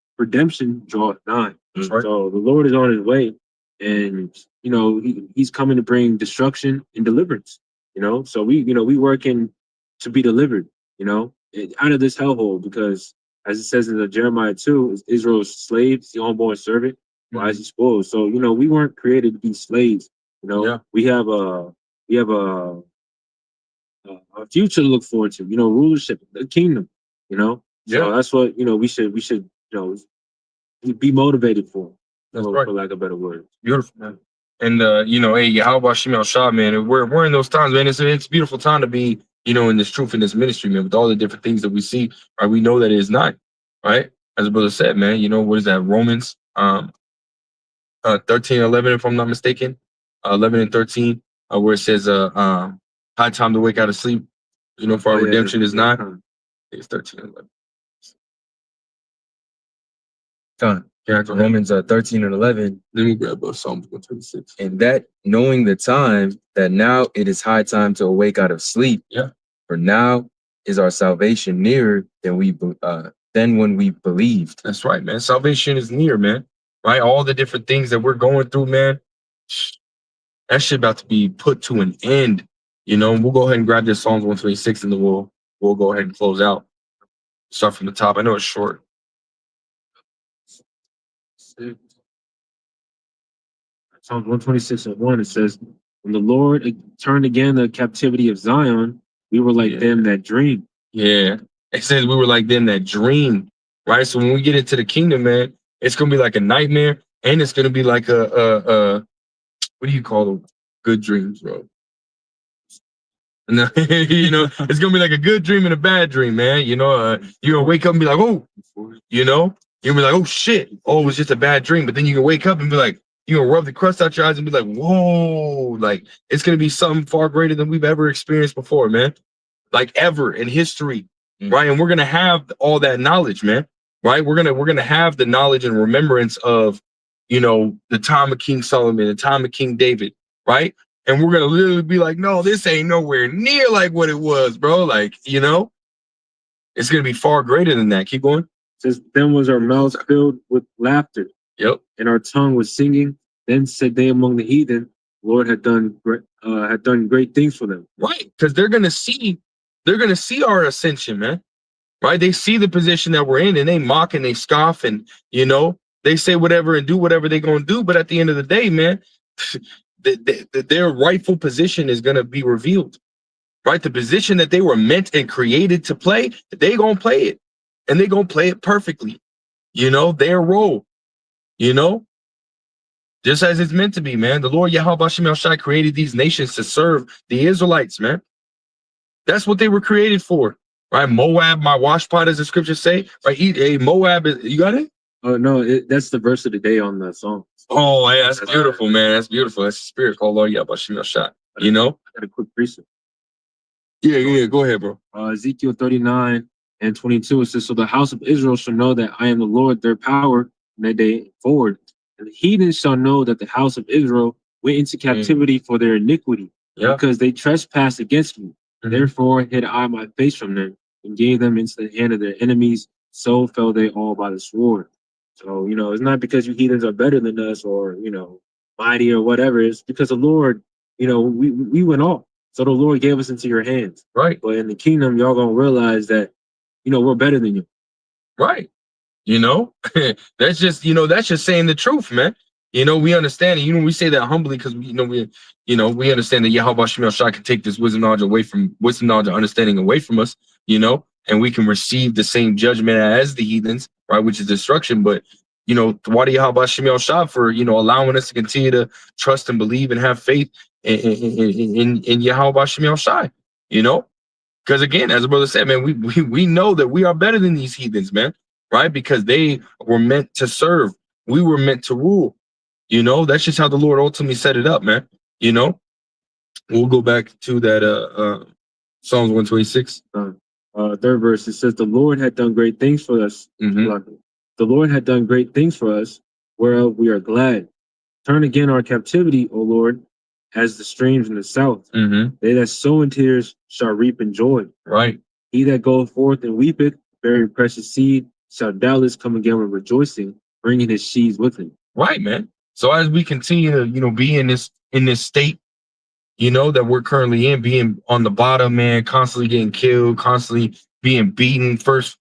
draweth nigh. Right. So the Lord is on his way, and you know, he's coming to bring destruction and deliverance. You know, so we working to be delivered, you know, out of this hellhole, because as it says in the Jeremiah 2, Israel's slaves, the unborn servant, why is he spoiled? So, you know, we weren't created to be slaves. You know, we have a future to look forward to, you know, rulership, the kingdom, you know. So that's what, you know, we should, you know, be motivated for. That's right. For lack of better words. Beautiful, man. And you know, hey, how about Shimel Shah, man? And we're in those times, man. It's a beautiful time to be, you know, in this truth, in this ministry, man, with all the different things that we see. Right, we know that it is not, right? As the brother said, man, you know, what is that? Romans 13:11, if I'm not mistaken. 11 and 13, where it says high time to wake out of sleep, you know, for our redemption is not. It's 13:11. Done. Romans 13 and 11. Let me grab Psalm 126. And that, knowing the time, that now it is high time to awake out of sleep. Yeah. For now is our salvation nearer than when we believed. That's right, man. Salvation is near, man. Right? All the different things that we're going through, man. That shit about to be put to an end. You know, we'll go ahead and grab this Psalms 126 and then we'll go ahead and close out. Start from the top. I know it's short. Psalms 126:1, it says, when the Lord turned again the captivity of Zion, we were like them that dream. Yeah. It says we were like them that dream. Right? So when we get into the kingdom, man, it's gonna be like a nightmare, and it's gonna be like a what do you call them? Good dreams, bro. No, you know, it's gonna be like a good dream and a bad dream, man. You know, you're gonna wake up and be like, oh, you know, you're gonna be like, oh shit, oh, it was just a bad dream. But then you can wake up and be like, you're gonna rub the crust out your eyes and be like, whoa, like it's gonna be something far greater than we've ever experienced before, man. Like ever in history, right? And we're gonna have all that knowledge, man. right? We're gonna have the knowledge and remembrance of, the time of King Solomon, the time of King David, right? And we're gonna literally be like, no, this ain't nowhere near like what it was, bro. Like, it's gonna be far greater than that. Keep going. It says, then was our mouths filled with laughter, Yep. and our tongue was singing. Then said they among the heathen, the Lord had done great things for them. Right, because they're gonna see our ascension, man. Right? They see the position that we're in, and they mock and they scoff, and they say whatever and do whatever they're gonna do. But at the end of the day, man, their rightful position is gonna be revealed. Right, the position that they were meant and created to play, they gonna play it, and they gonna play it perfectly. Their role. Just as it's meant to be, man. The Lord Yahweh Bashem El Shai created these nations to serve the Israelites, man. That's what they were created for, right? Moab, my washpot, as the scriptures say, right? Moab, you got it? Oh no, that's the verse of the day on the song. Oh, yeah, that's beautiful, man. That's beautiful. That's the spirit called Lord Yahweh Bashem El Shai. I got a quick precept. Yeah, go ahead, bro. Ezekiel 39:22, it says, so the house of Israel shall know that I am the Lord, their power, from that day forward. And the heathens shall know that the house of Israel went into captivity for their iniquity, because they trespassed against me. Therefore hid I my face from them and gave them into the hand of their enemies. So fell they all by the sword. So, it's not because you heathens are better than us or, mighty or whatever. It's because the Lord, we went off. So the Lord gave us into your hands. Right. But in the kingdom, y'all gonna realize that, we're better than you. Right. That's just saying the truth, man. We understand it. We say that humbly because we understand that Yahweh Shemel Shai can take this wisdom knowledge and understanding away from us, and we can receive the same judgment as the heathens, right, which is destruction. But why do Yahweh Shemel Shai for allowing us to continue to trust and believe and have faith in Yahweh Shemel Shai, because again, as the brother said, man, we know that we are better than these heathens, man, right? Because they were meant to serve, we were meant to rule. That's just how the Lord ultimately set it up, man. We'll go back to that Psalms 126. Third verse, it says, the Lord had done great things for us. The Lord had done great things for us, whereof we are glad. Turn again our captivity, O Lord, as the streams in the south. They that sow in tears shall reap in joy. Right. He that goeth forth and weepeth, bearing precious seed, shall doubtless come again with rejoicing, bringing his sheaves with him. Right, man. So as we continue to, be in this state, that we're currently in, being on the bottom, man, constantly getting killed, constantly being beaten, first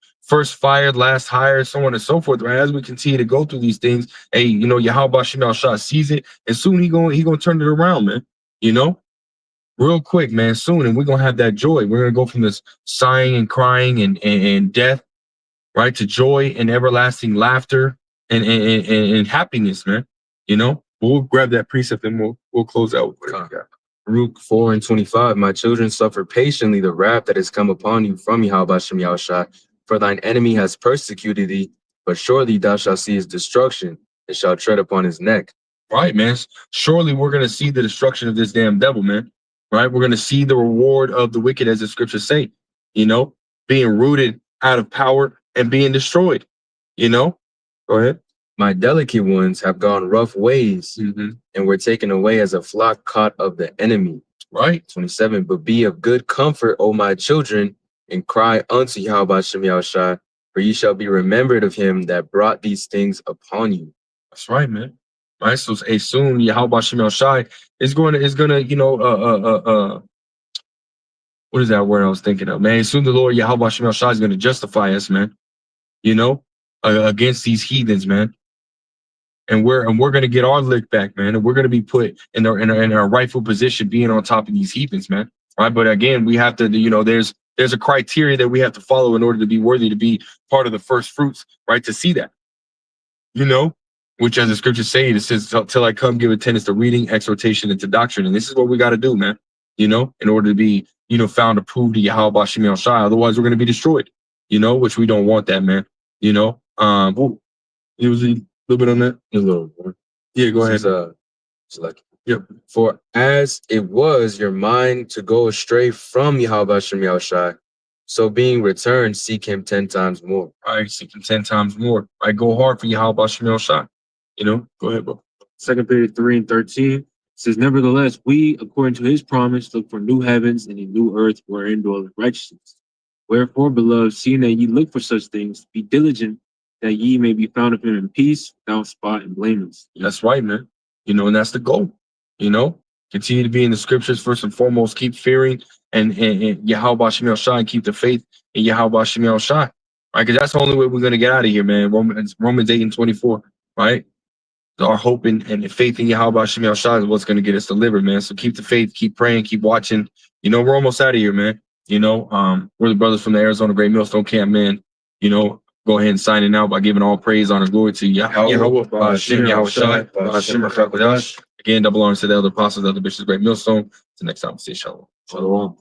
fired, last hired, so on and so forth. Right. As we continue to go through these things, hey, Yahweh Shemel Shah sees it, and soon he gonna turn it around, man. Real quick, man, soon, and we're gonna have that joy. We're gonna go from this sighing and crying and death, right, to joy and everlasting laughter and happiness, man. We'll grab that precept and we'll close out with what we got. Luke 4:25, my children, suffer patiently the wrath that has come upon you from Yahweh Shem Yahushua, for thine enemy has persecuted thee, but surely thou shalt see his destruction and shalt tread upon his neck. Right, man. Surely we're gonna see the destruction of this damn devil, man. Right? We're gonna see the reward of the wicked, as the scriptures say, being rooted out of power and being destroyed. Go ahead. My delicate ones have gone rough ways and were taken away as a flock caught of the enemy. Right. 27, but be of good comfort, O my children, and cry unto Yahweh Shem Yahushua, for ye shall be remembered of him that brought these things upon you. That's right, man. Right. So soon Yahweh Shem Shai is gonna, what is that word I was thinking of, man? Soon the Lord Yahweh Shem Shai is gonna justify us, man. Against these heathens, man. And we're gonna get our lick back, man. And we're gonna be put in our rightful position, being on top of these heathens, man. Right. But again, we have to, there's a criteria that we have to follow in order to be worthy to be part of the first fruits, right? To see that, which, as the scriptures say, it says, till I come, give attendance to reading, exhortation, and to doctrine. And this is what we got to do, man, in order to be, found approved to Yahweh Shem Shai. Otherwise, we're going to be destroyed, which we don't want that, man. It was a little bit on that. A little more. Yeah, go ahead. Yep. For as it was your mind to go astray from Yahweh Shem Yahushua, So being returned, seek him 10 times more. Right, seek him 10 times more. Right, go hard for Yahweh Shemel Shah. You know, go ahead, bro. 2 Peter 3 and 13 says, nevertheless, we, according to his promise, look for new heavens and a new earth wherein dwelleth righteousness. Wherefore, beloved, seeing that ye look for such things, be diligent that ye may be found of him in peace, without spot and blameless. That's right, man. You know, and that's the goal. You know, continue to be in the scriptures first and foremost. Keep fearing and Yahweh Shemel Shah, and keep the faith in Yahweh Shemel Shah. Right, because that's the only way we're gonna get out of here, man. Romans 8 and 24. Right, our hope and faith in Yahweh Shemel Shah is what's gonna get us delivered, man. So keep the faith, keep praying, keep watching. You know, we're almost out of here, man. You know, we're the brothers from the Arizona Great Millstone Camp, man. You know, go ahead and sign it out by giving all praise, honor, glory to Yahweh, Hashem, Yahweh Shai, Hashem, Again, double honors to the elder apostles, the elder bishops, Great Millstone. Till next time, say shalom. Shalom.